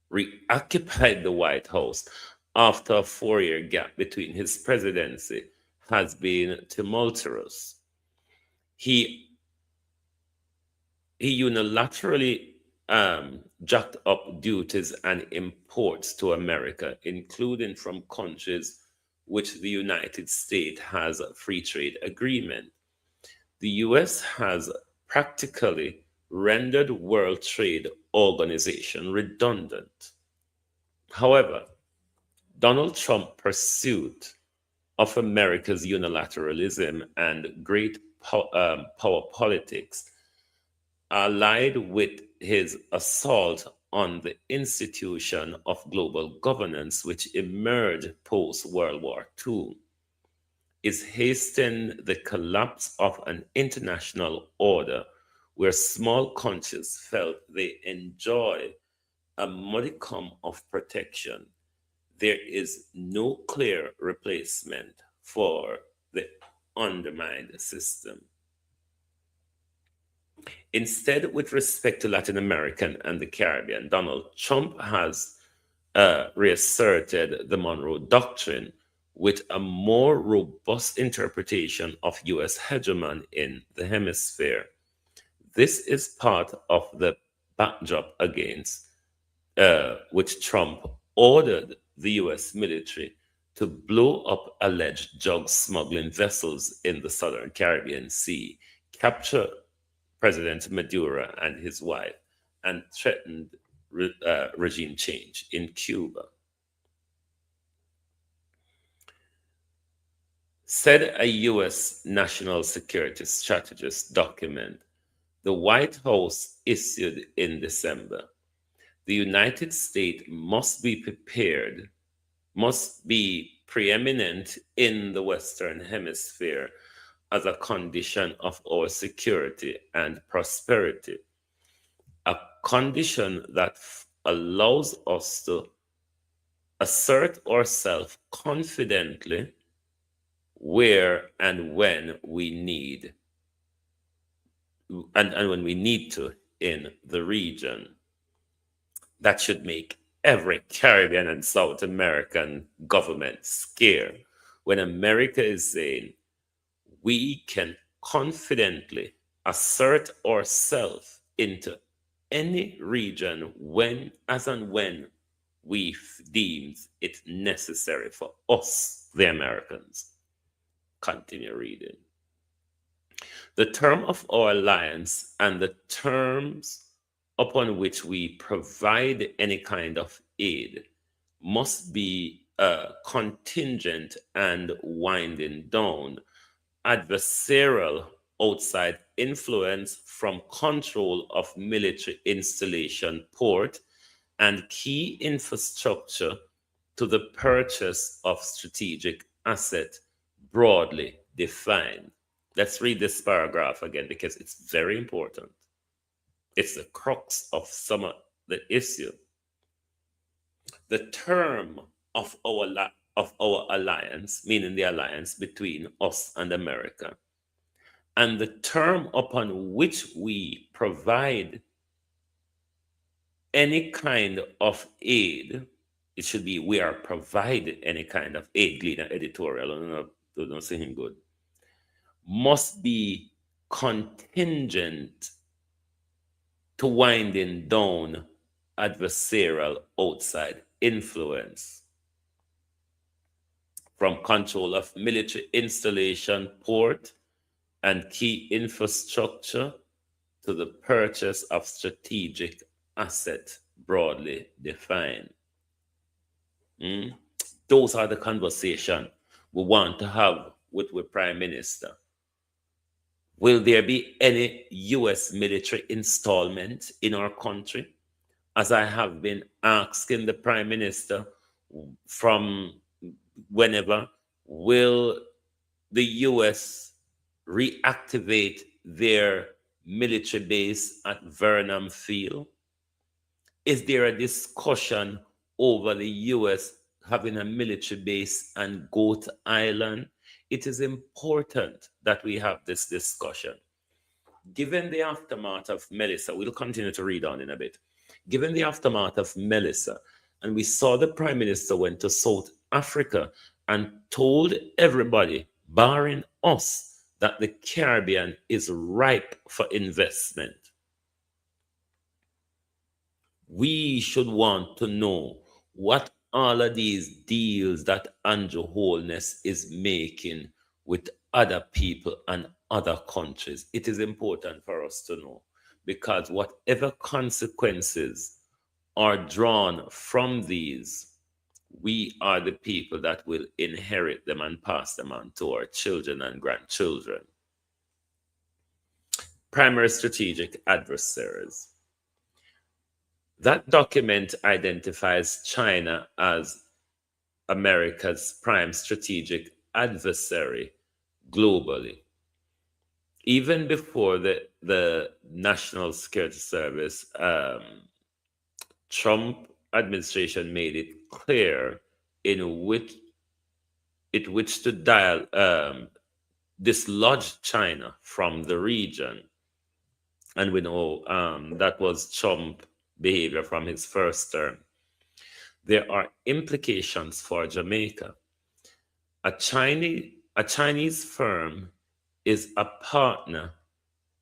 reoccupied the White House after a 4-year gap between his presidency has been tumultuous. He unilaterally jacked up duties and imports to America, including from countries which the United States has a free trade agreement. The US has practically rendered World Trade Organization redundant. However, Donald Trump's pursuit of America's unilateralism and great power politics, allied with his assault on the institution of global governance, which emerged post-World War II, is hastening the collapse of an international order where small countries felt they enjoy a modicum of protection. There is no clear replacement for the undermined system. Instead, with respect to Latin America and the Caribbean, Donald Trump has reasserted the Monroe Doctrine with a more robust interpretation of U.S. hegemony in the hemisphere. This is part of the backdrop against which Trump ordered the U.S. military to blow up alleged drug smuggling vessels in the southern Caribbean Sea, capture President Maduro and his wife, and threatened regime change in Cuba. Said a U.S. national security strategist document the White House issued in December, the United States must be prepared, must be preeminent in the Western Hemisphere as a condition of our security and prosperity, a condition that allows us to assert ourselves confidently where and when we need, and when we need to in the region. That should make every Caribbean and South American government scared when America is saying we can confidently assert ourselves into any region when, as and when we deem it necessary for us, the Americans. Continue reading. The term of our alliance and the terms upon which we provide any kind of aid must be contingent and winding down adversarial outside influence from control of military installation, port, and key infrastructure to the purchase of strategic asset broadly defined. Let's read this paragraph again because it's very important. It's the crux of some of the issue. The term of our alliance, meaning the alliance between us and America, and the term upon which we provide any kind of aid, it should be we are provided any kind of aid, Gleaner editorial, don't say him good, must be contingent to winding down adversarial outside influence from control of military installation, port, and key infrastructure to the purchase of strategic asset broadly defined. Those are the conversations we want to have with Prime Minister. Will there be any U.S. military installment in our country? As I have been asking the Prime Minister from whenever, will the U.S. reactivate their military base at Vernon Field? Is there a discussion over the U.S. having a military base on Goat Island? It is important that we have this discussion. Given the aftermath of Melissa, we'll continue to read on in a bit. Given the aftermath of Melissa, and we saw the Prime Minister went to South Africa and told everybody, barring us, that the Caribbean is ripe for investment. We should want to know what all of these deals that Andrew Holness is making with other people and other countries. It is important for us to know, because whatever consequences are drawn from these, we are the people that will inherit them and pass them on to our children and grandchildren. Primary strategic adversaries. That document identifies China as America's prime strategic adversary globally. Even before the National Security Service, Trump administration made it clear in which it wished to dislodge China from the region. And we know that was Trump behavior from his first term. There are implications for Jamaica. A Chinese firm is a partner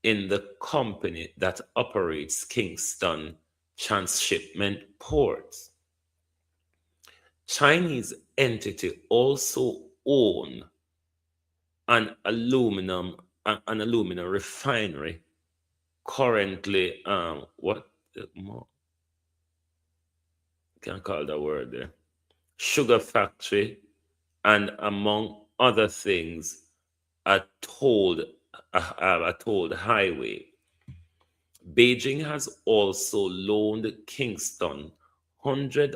in the company that operates Kingston transshipment ports. Chinese entity also own an aluminum refinery currently can't call that word there, sugar factory, and among other things, a tolled highway. Beijing has also loaned Kingston hundreds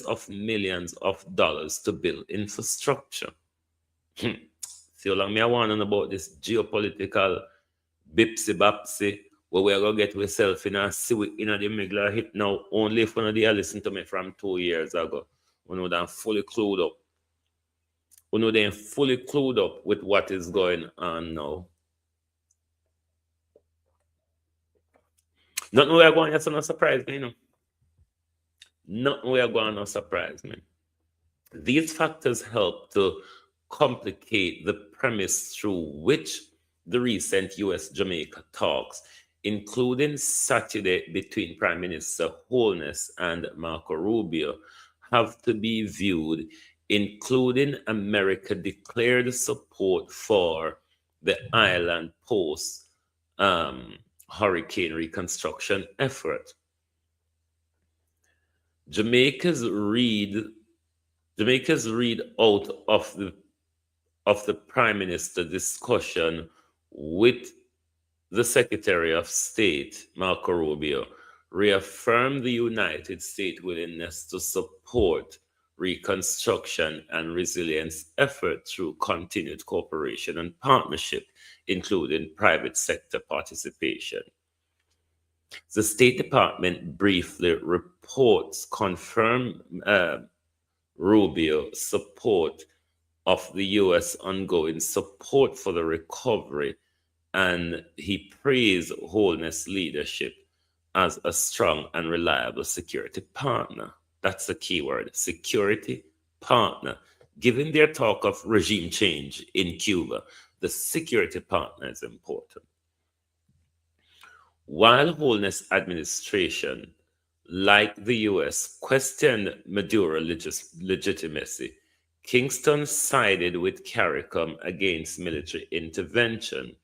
of millions of dollars to build infrastructure. See how long me I want to know about this geopolitical bipsy bapsy where we are going to get ourselves in a civic in the middle hit now, only if one of you listen to me from 2 years ago. We know that I'm fully clued up. We know they're fully clued up with what is going on now. Nothing we are going to no surprise me, you know. Nothing we are going to surprise me. These factors help to complicate the premise through which the recent US-Jamaica talks, including Saturday between Prime Minister Holness and Marco Rubio, have to be viewed, including America declared support for the island post hurricane reconstruction effort. Jamaica's read out of the Prime Minister discussion with the Secretary of State, Marco Rubio, reaffirmed the United States' willingness to support reconstruction and resilience efforts through continued cooperation and partnership, including private sector participation. The State Department briefly reports confirm Rubio's support of the U.S. ongoing support for the recovery, and he praised Holness' leadership as a strong and reliable security partner. That's the key word, security partner. Given their talk of regime change in Cuba, the security partner is important. While Holness' administration, like the U.S., questioned Maduro's legitimacy, Kingston sided with CARICOM against military intervention.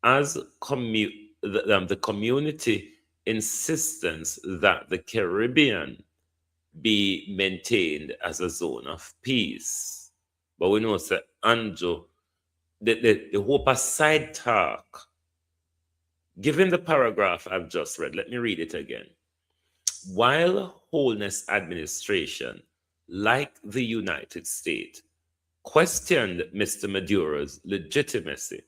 As the community insistence that the Caribbean be maintained as a zone of peace. But we know that Andrew the hope of side talk. Given the paragraph I've just read, let me read it again. While Wholeness Administration, like the United States, questioned Mr. Maduro's legitimacy,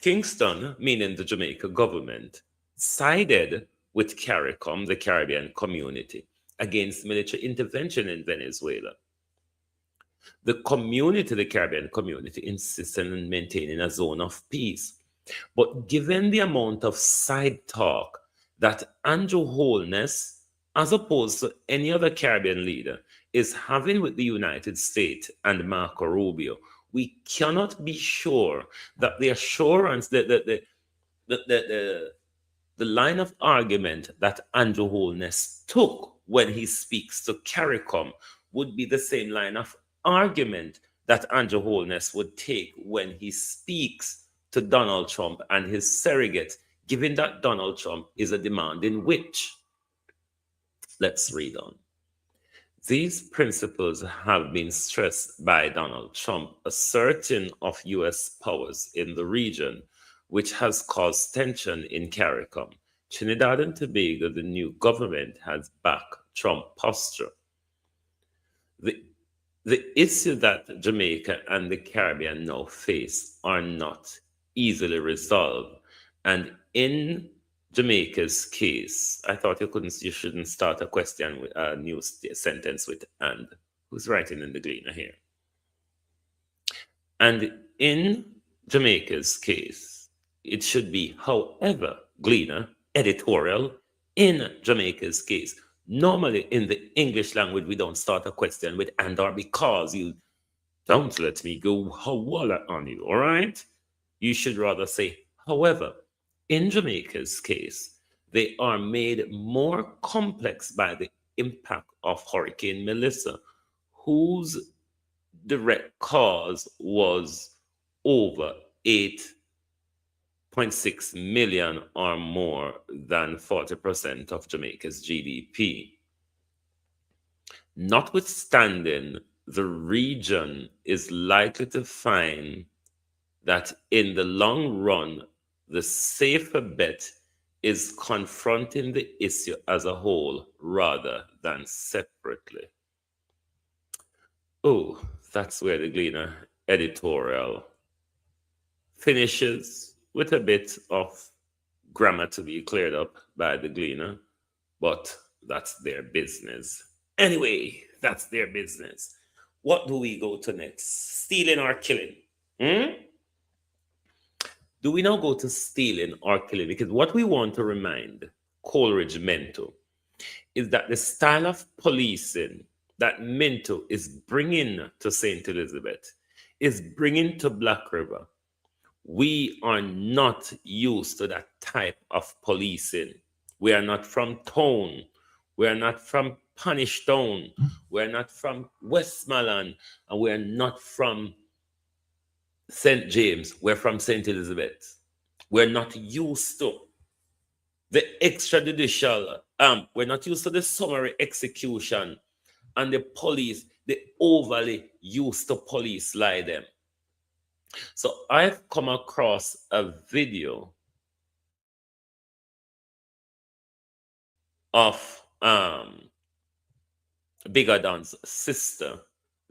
Kingston, meaning the Jamaica government, sided with CARICOM, the Caribbean Community, against military intervention in Venezuela. The Caribbean community, insisted on maintaining a zone of peace. But given the amount of side talk that Andrew Holness, as opposed to any other Caribbean leader, is having with the United States and Marco Rubio, we cannot be sure that the assurance, the line of argument that Andrew Holness took when he speaks to CARICOM would be the same line of argument that Andrew Holness would take when he speaks to Donald Trump and his surrogate, given that Donald Trump is a demanding witch. Let's read on. These principles have been stressed by Donald Trump, asserting of U.S. powers in the region, which has caused tension in CARICOM. Trinidad and Tobago, the new government, has backed Trump posture. The issue that Jamaica and the Caribbean now face are not easily resolved. And in Jamaica's case, I thought you shouldn't start a question with a new sentence with "and." Who's writing in the Gleaner here? And in Jamaica's case, it should be, however, Gleaner, editorial, in Jamaica's case. Normally, in the English language, we don't start a question with "and" or "because." You don't let me go hawala on you, all right? You should rather say, however. In Jamaica's case, they are made more complex by the impact of Hurricane Melissa, whose direct cause was over 8.6 million or more than 40% of Jamaica's GDP. Notwithstanding, the region is likely to find that in the long run, the safer bet is confronting the issue as a whole rather than separately. Oh, that's where the Gleaner editorial finishes, with a bit of grammar to be cleared up by the Gleaner, but that's their business. Anyway, that's their business. What do we go to next? Stealing or killing? Do we now go to stealing or killing? Because what we want to remind Coleridge Minto is that the style of policing that Minto is bringing to St. Elizabeth is bringing to Black River. We are not used to that type of policing. We are not from town. We are not from Punish Town. We are not from Westmoreland. And we are not from St. James. We're from St. Elizabeth. We're not used to the extrajudicial, we're not used to the summary execution, and the police, they overly used to police lie them. So I've come across a video of Bigger Don's sister.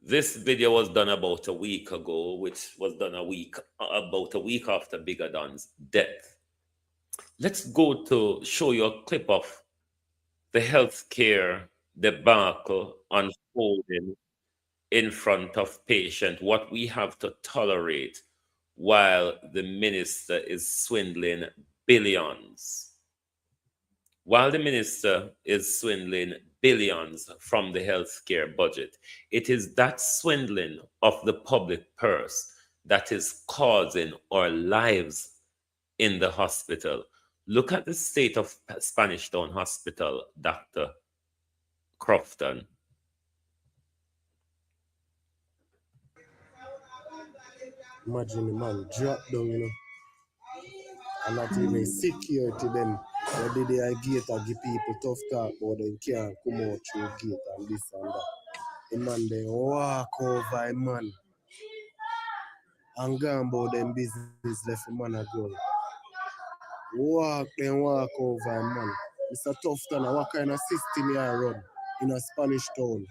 This video was done about a week ago, which was done about a week after Bigger Don's death. Let's go to show you a clip of the healthcare debacle unfolding in front of patients, what we have to tolerate while the minister is swindling billions. While the minister is swindling billions from the healthcare budget, it is that swindling of the public purse that is causing our lives in the hospital. Look at the state of Spanish Town Hospital, Dr. Crofton. Imagine the man drop down, you know, and not even security them. They did the gate and give people tough talk, but they can't come out through gate and this and that. The man they walk over a man. and go about them business left the man a go. Walk over, man. Mr. Tufton, what kind of system you run in a Spanish town?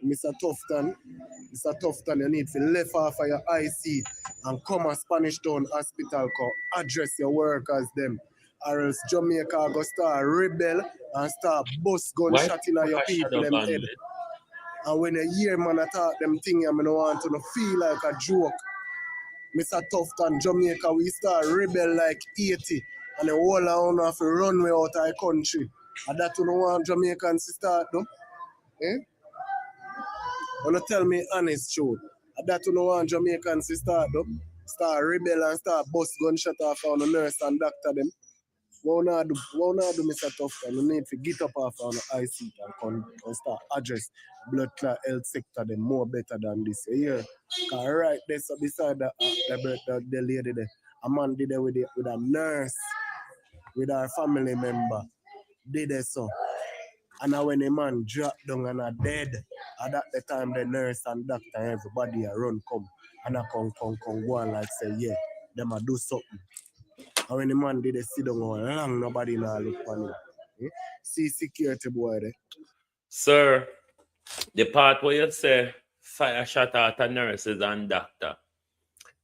Mr. Tufton, you need to left off of your IC and come a Spanish Town Hospital, address your workers them. Or else Jamaica go start rebel and start bust gunshot in your people them head. And when you hear man attack them thing, I don't want to feel like a joke. Mr. Tufton, Jamaica, we start rebel like 80 and the whole on have to runway out of the country. And that you don't want Jamaicans to start though? Eh? Wanna tell me honest truth. That you know want Jamaicans to start though. Start rebel and start bust gunshot off on the nurse and doctor them. What not do Mr. Tufton? You need to get up off on the IC and start address blood clot health sector them more better than this. Yeah. Cause right there so beside the lady there, a man did it with a nurse, with our family member. Did it so. And now when the man drop down and are dead, at that the time the nurse and doctor everybody a run come and I come go and like say yeah, them a do something. And when the man did it sit down long, nobody now look on him. See security boy there. Sir, the part where you say fire shot at a nurses and doctor,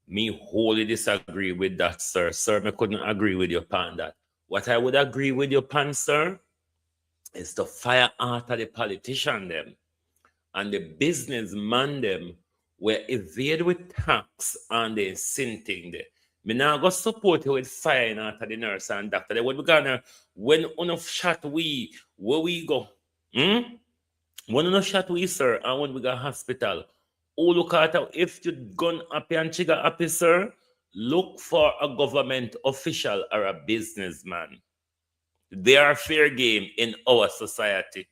me wholly disagree with that, sir. Sir, I couldn't agree with you upon that. What I would agree with you upon, sir, is to fire after the politician them and the businessman them were evade with tax and the sinting there. Me now go support you with firing after the nurse and doctor. They would be gonna when enough shot we where we go. When enough shot we, sir, and when we go hospital. Oh, look at how if you gun happy and chigga happy, sir, look for a government official or a businessman. They are fair game in our society.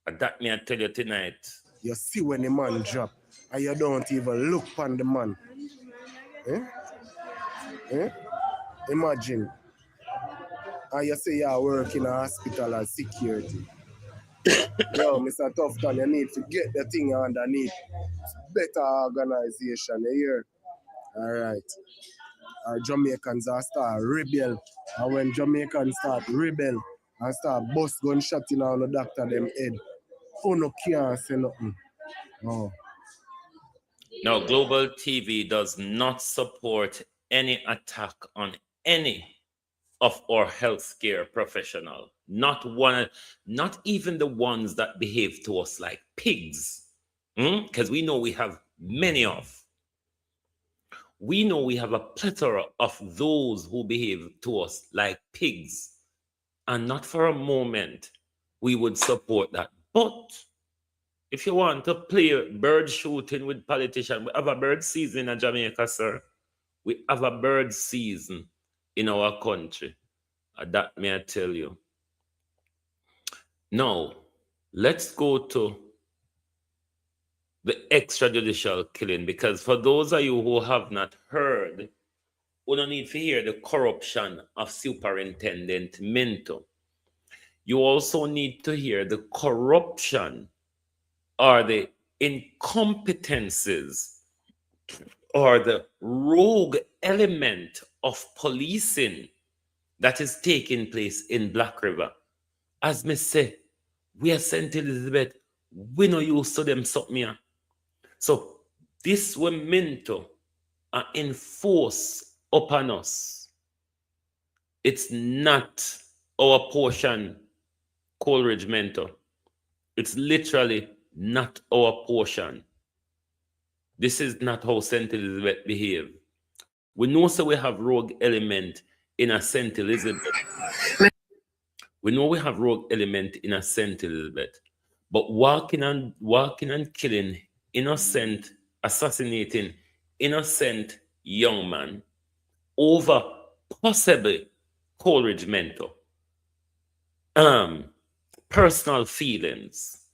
And that me I tell you tonight. You see when the man drop and you don't even look on the man. Imagine. And you say you work in a hospital as security. Yo, Mr. Tufton, you need to get the thing underneath. Better organization, you hear? Alright. Our Jamaicans are start rebel. And when Jamaicans start rebel and start bust gunshot in on the doctor them head, who no can't say nothing. Oh. Now, Global TV does not support any attack on any of our healthcare professional. Not one, not even the ones that behave to us like pigs. Because we know we have many of. We know we have a plethora of those who behave to us like pigs. And not for a moment we would support that. But if you want to play bird shooting with politicians, we have a bird season in Jamaica, sir. We have a bird season in our country. That may I tell you. Now, let's go to the extrajudicial killing, because for those of you who have not heard, we don't need to hear the corruption of Superintendent Minto. You also need to hear the corruption or the incompetences or the rogue element of policing that is taking place in Black River. As me say, we are St. Elizabeth, we no used to them something here. So this will Minto enforce upon us. It's not our portion, Coleridge Minto. It's literally not our portion. This is not how St. Elizabeth behave. We know so we have rogue element in a St. Elizabeth. We know we have rogue element in a St. Elizabeth. But walking and killing innocent, assassinating innocent young man over possibly Coleridge Minto. Personal feelings.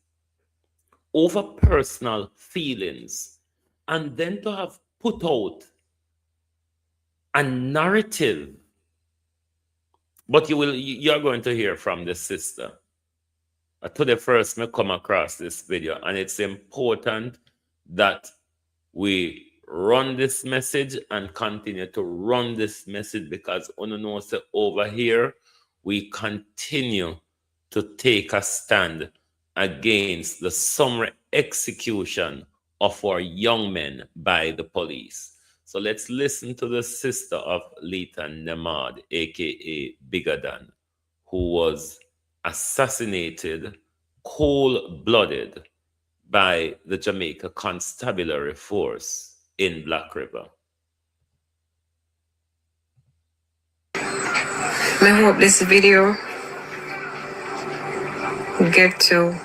Over personal feelings. And then to have put out a narrative. But you're going to hear from the sister. Today first, me come across this video, and it's important that we run this message and continue to run this message, because over here we continue to take a stand against the summary execution of our young men by the police. So let's listen to the sister of Leighton Nemad, aka Bigger Than, who was assassinated cold-blooded by the Jamaica Constabulary Force in Black River. I hope this video get to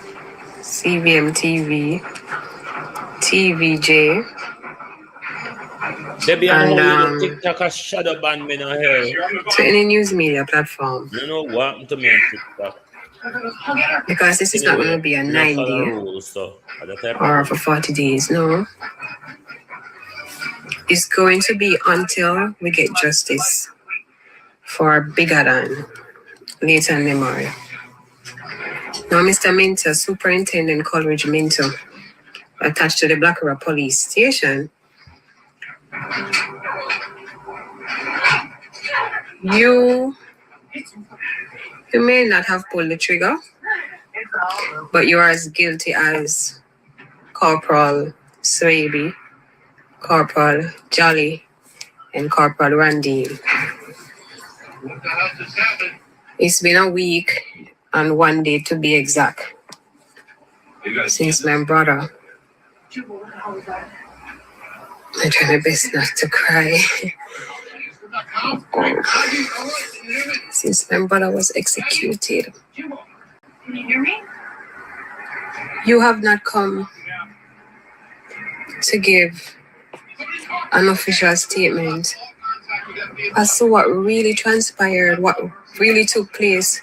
CVM TV, TVJ, and TikTok a shadow ban me now here. to any news media platform. You know what happened to me on TikTok? Because this is not going to be a 90 or for 40 days, no. It's going to be until we get justice for Bigger Than Leighton Nemad. Now, Mr. Minto, Superintendent Coleridge Minto, attached to the Black River Police Station, you may not have pulled the trigger, but you are as guilty as Corporal Swaby, Corporal Jolly, and Corporal Randy. It's been a week and 1 day to be exact since my brother, I try my best not to cry, since my brother was executed. Can you hear me? You have not come to give an official statement as to what really transpired, what really took place.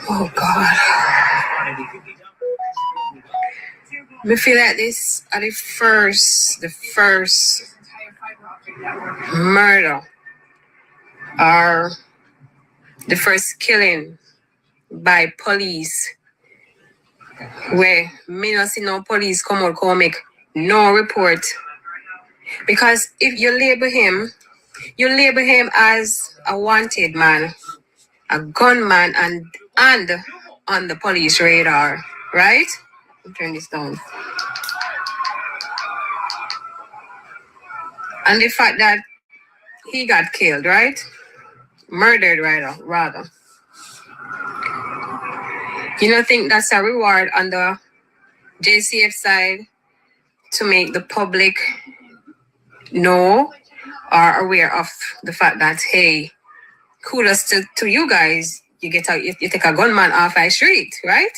Oh God. I feel like this are the first murder or the first killing by police where me not see no police come out come make no report. Because if you label him as a wanted man, a gunman, and on the police radar, right? I'll turn this down. And the fact that he got killed, right? Murdered, rather. You don't think that's a reward on the JCF side to make the public know or aware of the fact that, hey, kudos to you guys, you take a gunman off our street, right?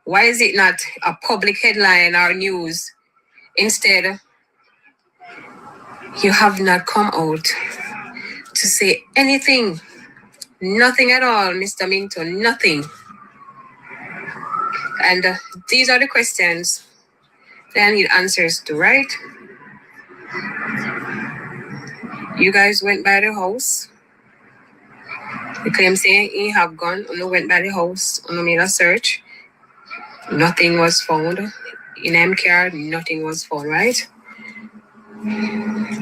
Why is it not a public headline or news? Instead, you have not come out to say anything. Nothing at all, Mr. Minto, nothing. And these are the questions that I need answers to, right? You guys went by the house. You claim saying you have gun, and you went by the house, and you made a search. Nothing was found. In MCR, nothing was found, right?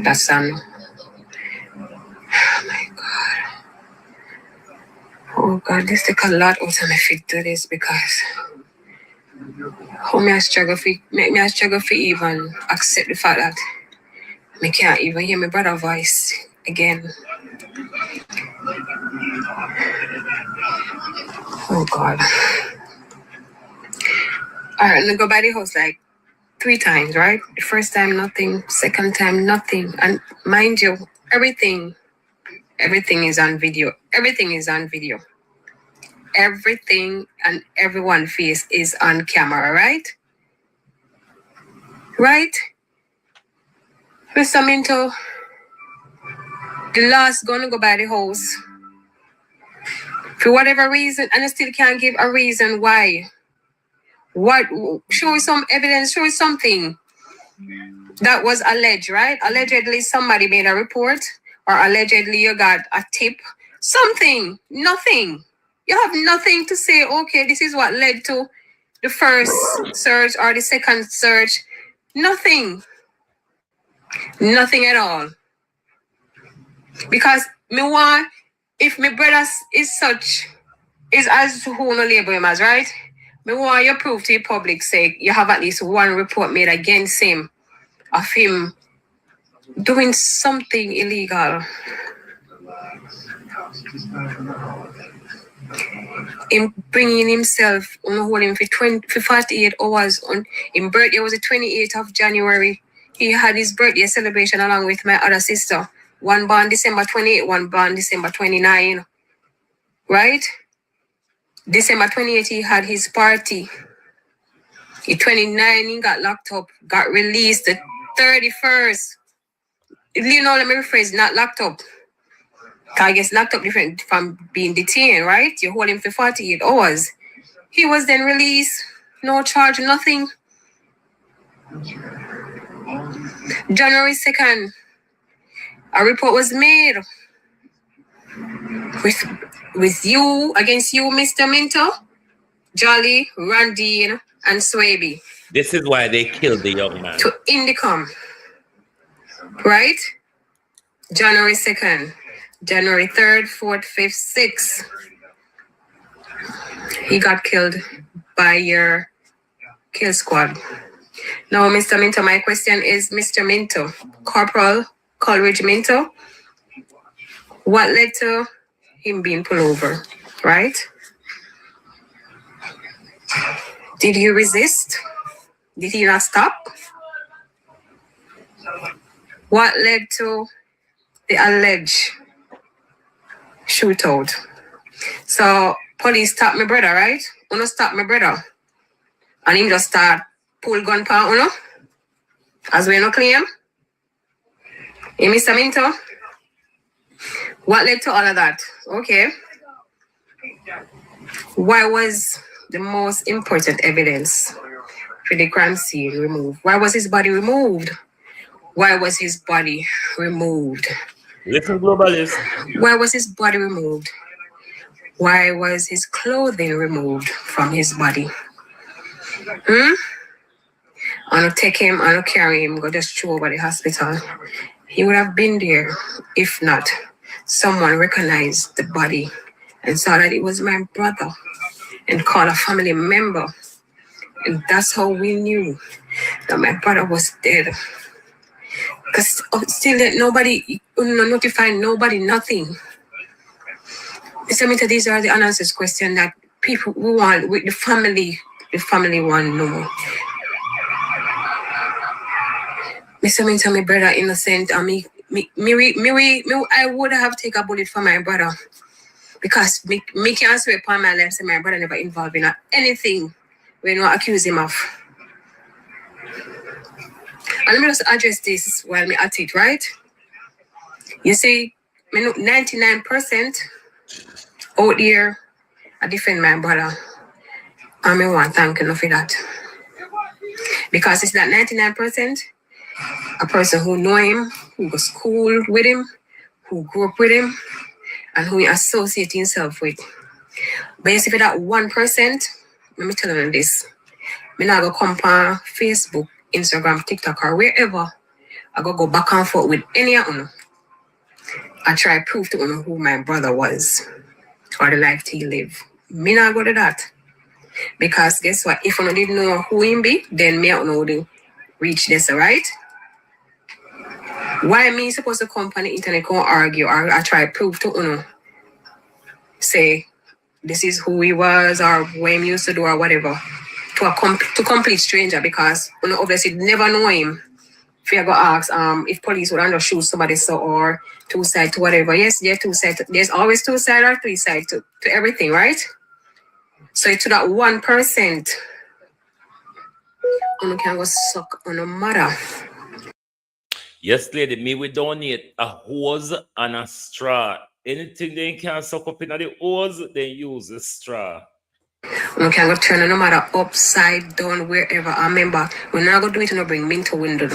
That's oh my God. Oh God, this take a lot out of my feet to this, because how me I struggle for even accept the fact that I can't even hear my brother's voice again. Oh God. Alright, I'm gonna go by the house like 3 times, right? The first time, nothing. Second time, nothing. And mind you, everything is on video. Everything is on video. Everything and everyone's face is on camera, right? Right? Mr. Minto, the last gonna go by the house. For whatever reason, and I still can't give a reason why. What? Show some evidence, show something. That was alleged, right? Allegedly somebody made a report, or allegedly you got a tip. Something. Nothing. You have nothing to say, okay, this is what led to the first search or the second search. Nothing. Nothing at all. Because me want, if my brother is as to who no label him as, right? Me want you prove to the public, say you have at least one report made against him of him doing something illegal. In bringing himself on hold him for 48 hours on his birthday was the 28th of January. He had his birthday celebration along with my other sister. One born December 28, one born December 29. Right? December 28, he had his party. The 29, he got locked up, got released the 31st. You know, let me rephrase, not locked up. I guess locked up different from being detained, right? You hold him for 48 hours. He was then released, no charge, nothing. January 2nd, a report was made with you, against you, Mr. Minto, Jolly, Randine, and Swaby. This is why they killed the young man. To Indicom, right? January 2nd, January 3rd, 4th, 5th, 6th. He got killed by your kill squad. Now, Mr. Minto, my question is, Mr. Minto, Corporal Coleridge Minto, what led to him being pulled over, right? Did you resist? Did he not stop? What led to the alleged shootout? So, police stop my brother, right? Uno stop my brother. And him just start pull gun pa uno. As we no claim. Hey, Mr. Minto? What led to all of that? Okay. Why was the most important evidence for the crime scene removed? Why was his body removed? Why was his body removed? Listen, globalist. Why was his body removed? Why was his clothing removed from his body? I don't take him, I don't carry him, go just throw over the hospital. He would have been there if not someone recognized the body and saw that it was my brother and called a family member. And that's how we knew that my brother was dead. Because still that nobody, notified nobody, nothing. Mr. Minto, these are the unanswered questions that people we want, with the family want to know. Mr. Minto, my brother innocent, and I would have taken a bullet for my brother. Because me can't swear upon my life, so my brother never involved in anything we don't accuse him of. And let me just address this while me at it, right? You see, 99% out there, I defend my brother. And I want to thank you for that. Because it's that 99%, a person who know him, who goes to school with him, who grew up with him, and who he associates himself with. But you see, for that 1%, let me tell you this. I'm not going to come on Facebook, Instagram, TikTok, or wherever. I go back and forth with any of them. I try to prove to them who my brother was or the life he lived. Me not go to that. Because guess what? If I didn't know who him be, then me I don't know to reach this, right? Why me supposed to come on the internet go argue or I try to prove to them, say this is who he was or what he used to do or whatever to a complete stranger, because obviously never know him. If you go ask if police would under shoot somebody so or two side to whatever. Yes, there's two sides. There's always two sides or three sides to everything, right? So to that 1%, you can go suck on a mother. Yes, lady, me we donate a hose and a straw. Anything they can suck up in the hose, they use a straw. You can go turn on a mother upside down wherever. I remember, we're not going to do it and bring Minto window.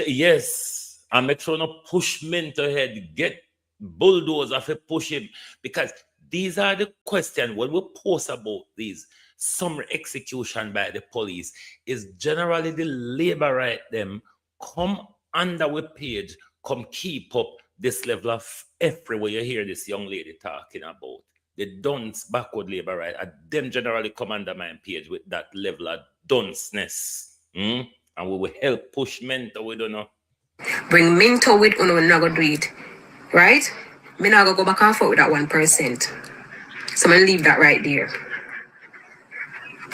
Yes, I'm trying to push Minto head, get bulldozer to push him, because These are the questions when we post about these summary execution by the police. Is generally the labor right them come under our page, come keep up this level of everywhere you hear this young lady talking about. The dunce backward labor right, and them generally come under my page with that level of dunceness. And we will help push Minto, we don't know. Bring Minto with uno, we're not gonna do it. Right? Me not gonna go back and forth with that 1%. So I'm gonna leave that right there.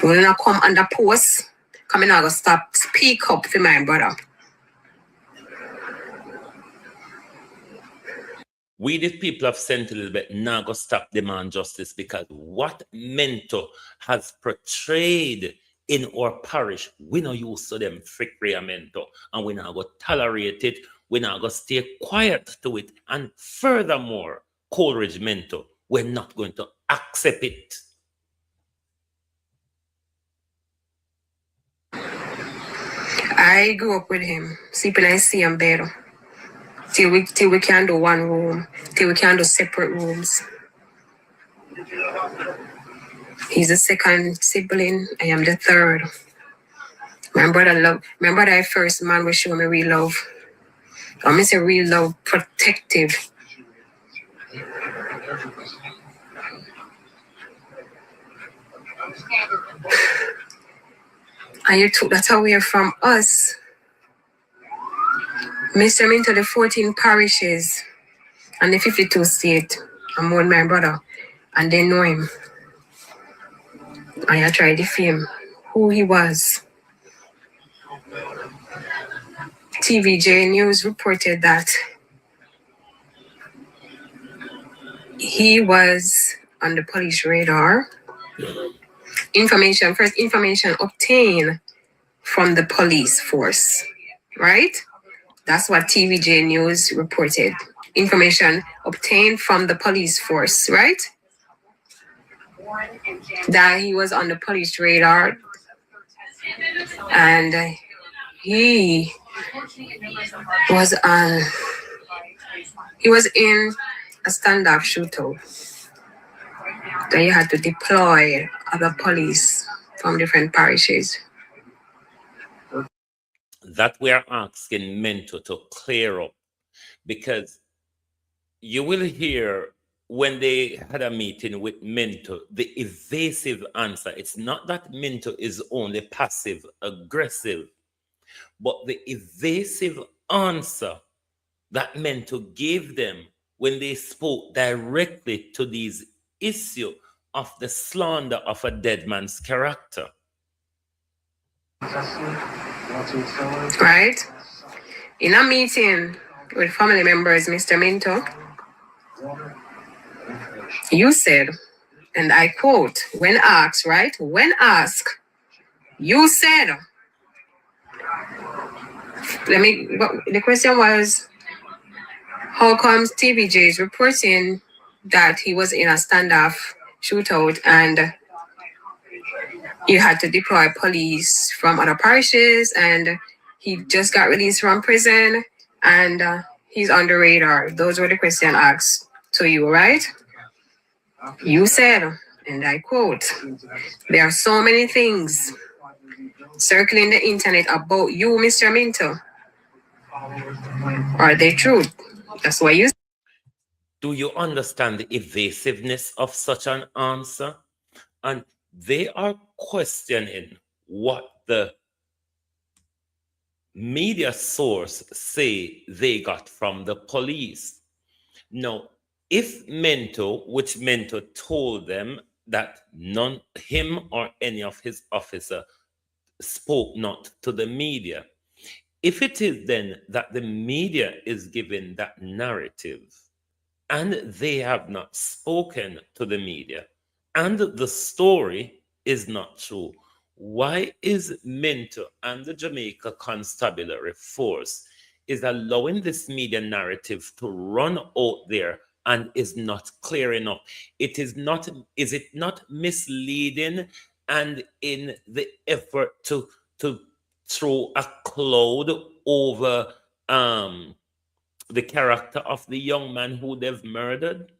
We're not come under post, come in, I'm gonna stop speak up for my brother. We, the people of St. Elizabeth, now go stop demand justice, because what Minto has portrayed in our parish, we not used to them frickery and Minto, and we now go tolerate it, we now go stay quiet to it, and furthermore, Coleridge Minto, we're not going to accept it. I grew up with him, sleeping in the bed. Till we can do one room, till we can do separate rooms. He's the second sibling, I am the third. My brother first man will show me real love. I mean, say real love, protective. And you took that away from us. Mr. Minto, the 14 parishes and the 52 states, I'm with my brother, and they know him. I tried to defame who he was. TVJ News reported that he was on the police radar. Information obtained from the police force, right? That's what TVJ News reported. Information obtained from the police force, right? That he was on the police radar, and he was in a standoff shootout. That you had to deploy other police from different parishes. That we are asking Minto to clear up, because you will hear when they had a meeting with Minto, the evasive answer. It's not that Minto is only passive aggressive, but the evasive answer that Minto gave them when they spoke directly to these issue of the slander of a dead man's character. Right? In a meeting with family members, Mr. Minto, you said, and I quote, when asked, right? When asked, you said, the question was, how comes TVJ is reporting that he was in a standoff shootout and you had to deploy police from other parishes and he just got released from prison and he's on the radar? Those were the questions asked to you, right? You said, and I quote, there are so many things circling the internet about you, Mr. Minto. Are they true? That's what you said. Do you understand the evasiveness of such an answer? And they are questioning what the media source say they got from the police. Now, if Minto, which Minto told them that none, him or any of his officer spoke not to the media, if it is then that the media is giving that narrative and they have not spoken to the media and the story is not true, why is Minto and the Jamaica Constabulary Force is allowing this media narrative to run out there and is not clear enough? Is it not misleading and in the effort to throw a cloud over the character of the young man who they've murdered?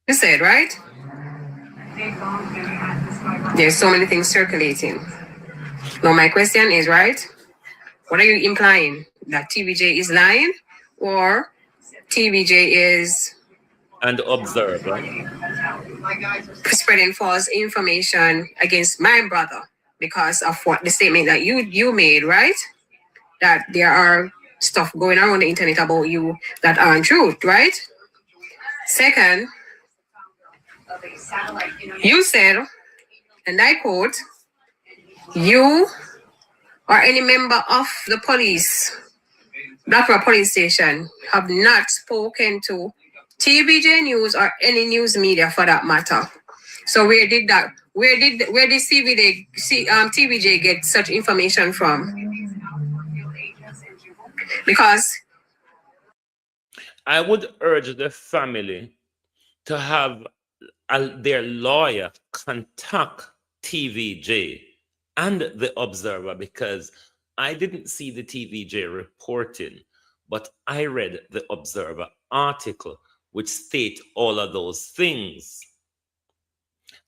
You said, right? There's so many things circulating. Now my question is, right? What are you implying? That TVJ is lying or TVJ is and observer spreading false information against my brother because of what the statement that you made, right? That there are stuff going on the internet about you that aren't true, right? Second, you said, and I quote, you or any member of the police, Blackrock Police Station, have not spoken to TVJ News or any news media for that matter. So where did TVJ get such information from? Because I would urge the family to have their lawyer contact TVJ and the Observer, because I didn't see the TVJ reporting, but I read the Observer article which state all of those things.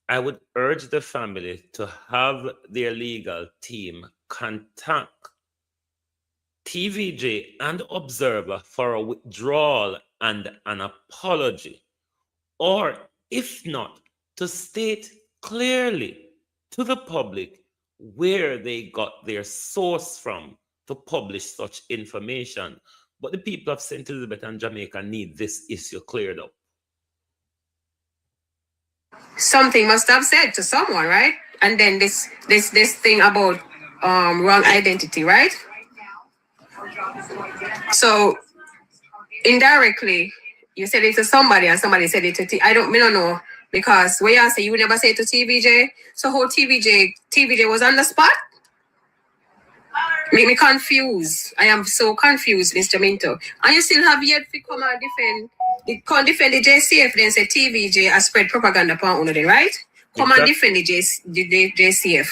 I would urge the family to have their legal team contact TVJ and Observer for a withdrawal and an apology, or if not, to state clearly to the public where they got their source from to publish such information. But the people of St. Elizabeth and Jamaica need this issue cleared up. Something must have said to someone, right? And then this thing about wrong identity, right? So indirectly, you said it to somebody and somebody said it to I don't know, because where you say you never say it to TVJ, so how TVJ was on the spot? Make me confused. I am so confused, Mr. Minto. And you still have yet to come and defend the JCF, then say TVJ has spread propaganda upon one of them, right? Come and defend the JCF.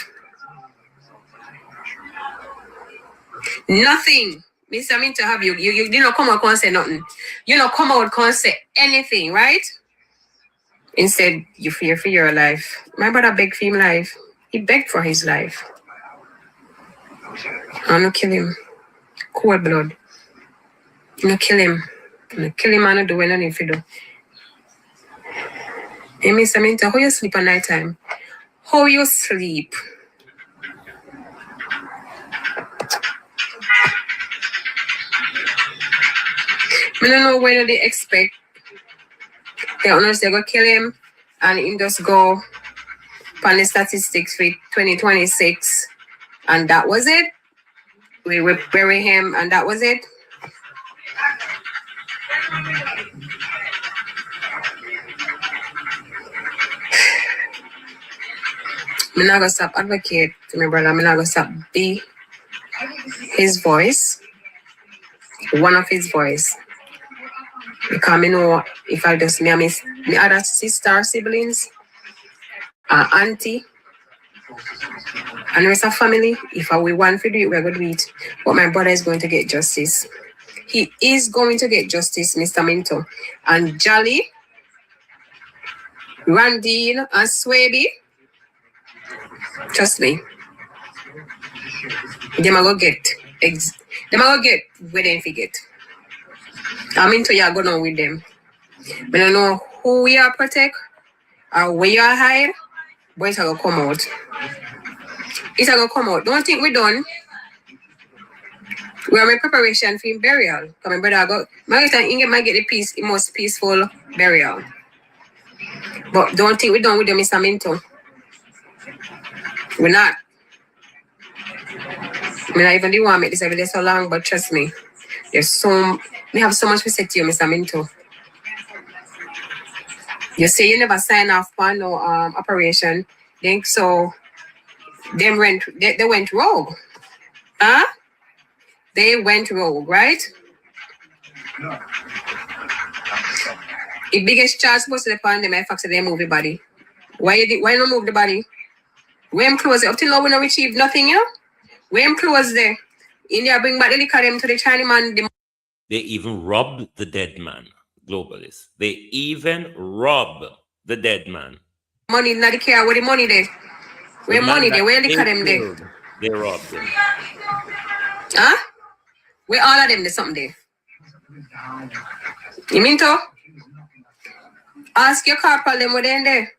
Nothing. Mr. Minto, have you did not come out and say nothing. You not come out and say anything, right? Instead, you fear for your life. My brother begged for his life. He begged for his life. I'm gonna kill him. Cold blood. I'm gonna kill him. I'm gonna kill him and I do what I need to do. Hey, Mr. Minto, how you sleep at night time? How you sleep? I don't know whether they expect the owners they go kill him and him just go on the statistics for 2026 and that was it. We will bury him and that was it. I'm not gonna stop advocate to my brother. I'm not gonna stop be his voice, one of his voice. Because I know if I just me and my other sister siblings, auntie, and the rest of family, if we want to do it, we're going to do it. But my brother is going to get justice. He is going to get justice, Mr. Minto. And Jolly, Randine, and Swaby, trust me, them are going to get where they forget. I'm into you going on with them. But I don't know who we are protect or where you are hide, but it's going to come out. It's going to come out. Don't think we're done. We are in preparation for burial. Come on, brother, might get the most peaceful burial. But don't think we're done with them, Mr. Minto. We're not. I mean, I even didn't want to make this every day so long, but trust me, we have so much to say to you, Mr. Minto. You say you never sign off on no operation, then so they went rogue. Huh? They went rogue, right? The biggest charge supposed to be upon them, I fact they move the body. Why not move the body? When close it up till now we don't achieve nothing, you know? When close there, India bring back the liquor them to the China man. They even robbed the dead man. globalists. They even rob the dead man. Money not the car. Where the money there? Where The money man there? Where that the car them there? killed, they robbed him. Huh? Where all of them there's something there? You mean to? Ask your corporal them where they in there.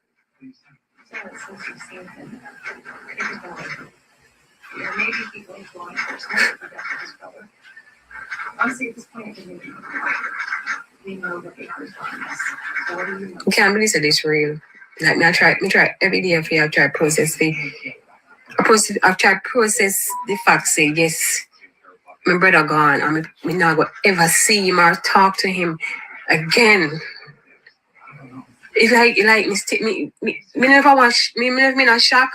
I can't believe that it's real. Like me try every day I feel I try process I've tried process the fact say yes, my brother gone and me not go ever see him or talk to him again. It's like me never watch me not shock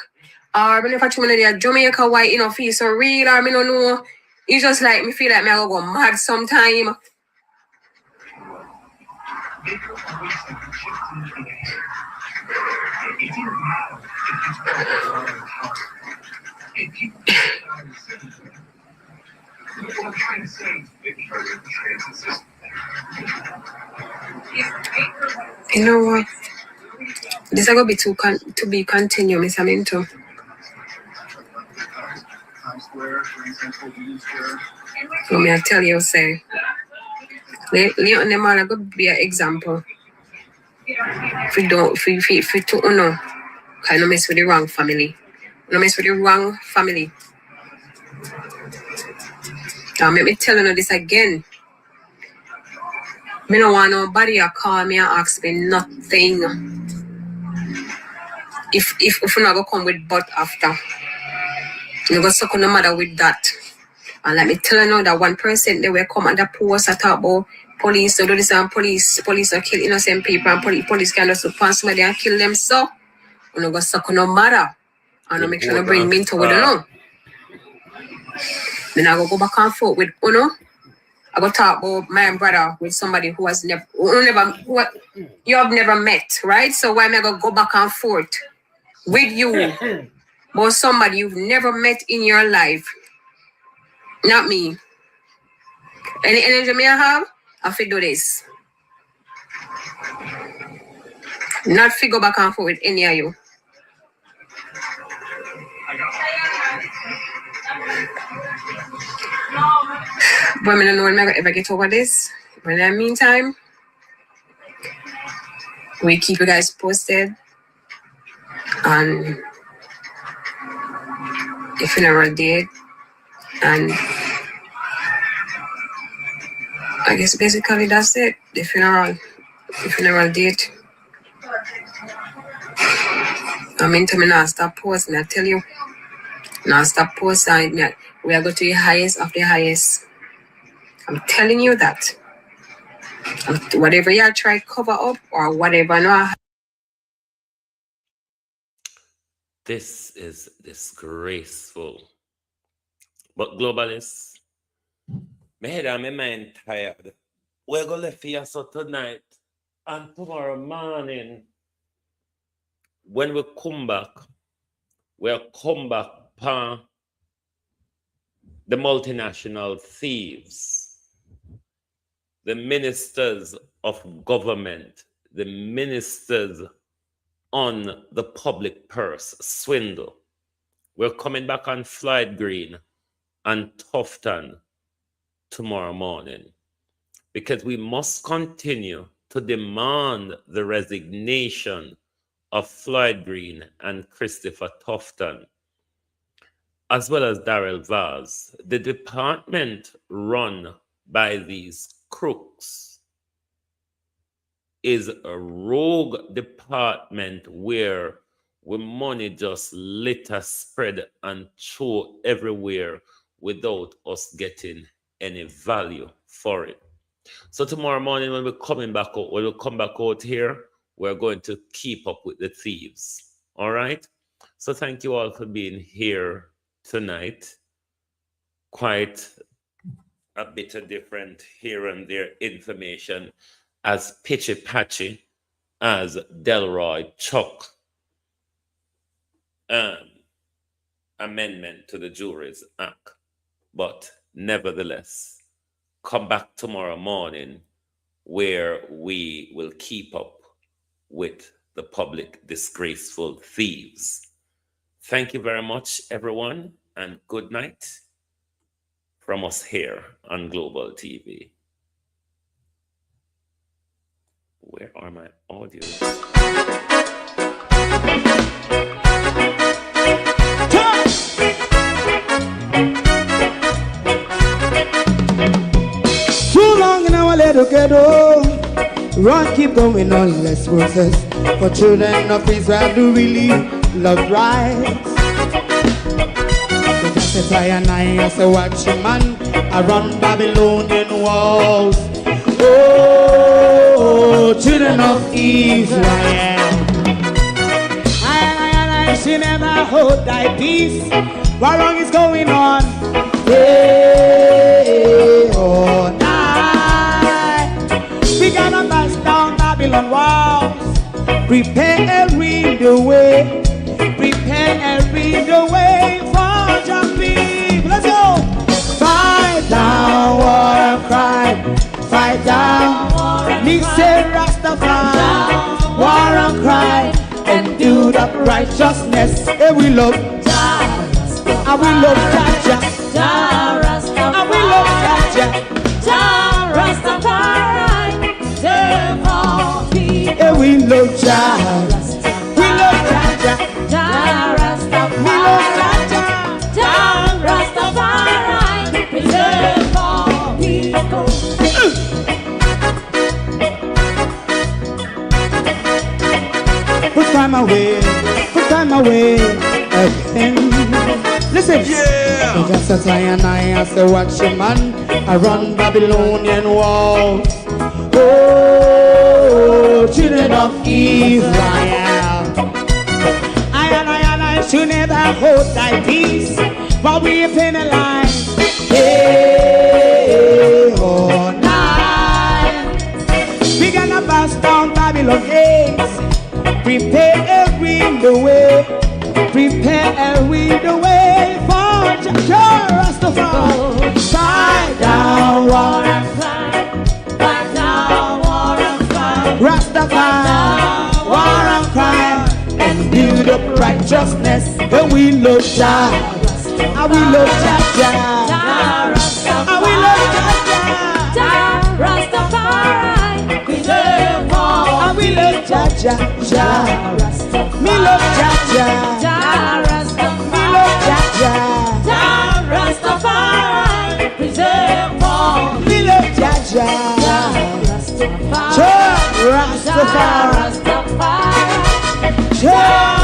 or me never try me Jamaica white, feel so real or me no know. It's just like me feel like me I go mad sometime. You know what? This is gonna be to be continued, Mr. Minto. So me I tell you, say, Leon them all gonna be an example. If you to kind of mess with the wrong family. No mess with the wrong family. Now let me tell you this again. Me don't want nobody to call me and ask me nothing. If you not go come with but after, you go suck on no matter with that. And let me tell you now that 1% they will come at the post and talk about police do this and police will kill innocent people and police can just pass somebody and kill them. So you know go suck on no matter. And I make sure I bring Minto with you know. Then I go back and forth with Uno. I go talk about my brother with somebody who has you have never met, right? So why am I gonna go back and forth with you about somebody you've never met in your life? Not me. Any energy me I have, I have to do this. Not to go back and forth with any of you. But I don't know when I'm gonna ever get over this. But in the meantime, we keep you guys posted on the funeral date. And I guess basically that's it. The funeral date. I mean to me now stop posting, I tell you. Now stop posting. We are going to the highest of the highest. I'm telling you that. Whatever you try to cover up or whatever, no. This is disgraceful. But globalists, my head and my mind tired. We're going to leave here so tonight and tomorrow morning. When we come back, we'll come back upon the multinational thieves, the ministers of government, the ministers on the public purse, swindle. We're coming back on Floyd Green and Tufton tomorrow morning because we must continue to demand the resignation of Floyd Green and Christopher Tufton, as well as Darrell Vaz. The department run by these crooks is a rogue department where money just litter spread and throw everywhere without us getting any value for it. So tomorrow morning when we come back out here, we're going to keep up with the thieves. All right? So thank you all for being here tonight. Quite a bit of different here and there information as pitchy patchy as Delroy Chuck amendment to the Juries Act. But nevertheless, come back tomorrow morning where we will keep up with the public disgraceful thieves. Thank you very much, everyone, and good night from us here on Global TV. Where are my audios? Too long in our little ghetto, run keep going on, let's process. For children of Israel do really love rights. So just as I and I as a watching man, I run Babylonian walls. Oh, children of Israel, I should never hold thy peace. What wrong is going on? Day or night, we gotta bust down Babylon walls. Prepare the way, prepare the way for your people. Let's go. Fight down war and crime, fight down. Me say Rastafari, war and crime, and do the righteousness. And we love Jah, and we love Jah, and we love Jah, Rastafari, save all people. And we love Jah, we love Jah, Rastafari, we love Jah, Rastafari, save all people. Put time away again. Listen, yeah. Just as I and I as a watching man, I run Babylonian walls. Oh, children of Israel, I and I should never hold thy peace, but we penalize day or night. We gonna bust down Babylon gates. Prepare the way, prepare the way for Jah Rastafari. Fight down war and crime, fight down war and crime. Rastafari, war and crime, and build up righteousness. And we love Jah, and we love Jah, and we love Jah, Rastafari. We love all, and we love Jah, me love Jah, me love Jah, Rastafari, preserve all. Me love Jah, Rastafari.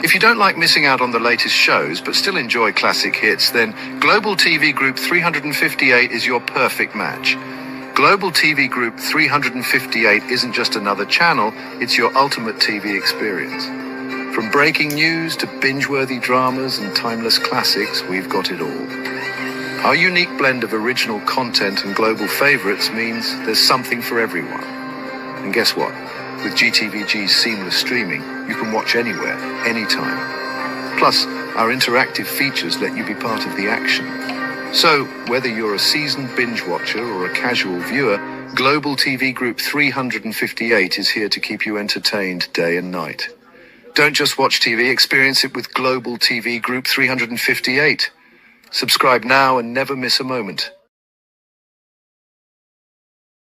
If you don't like missing out on the latest shows but still enjoy classic hits, then Global TV Group 358 is your perfect match. Global TV Group 358 isn't just another channel, it's your ultimate TV experience. From breaking news to binge-worthy dramas and timeless classics, we've got it all. Our unique blend of original content and global favorites means there's something for everyone. And guess what? With GTVG's seamless streaming, you can watch anywhere, anytime. Plus, our interactive features let you be part of the action. So, whether you're a seasoned binge watcher or a casual viewer, Global TV Group 358 is here to keep you entertained day and night. Don't just watch TV, experience it with Global TV Group 358. Subscribe now and never miss a moment.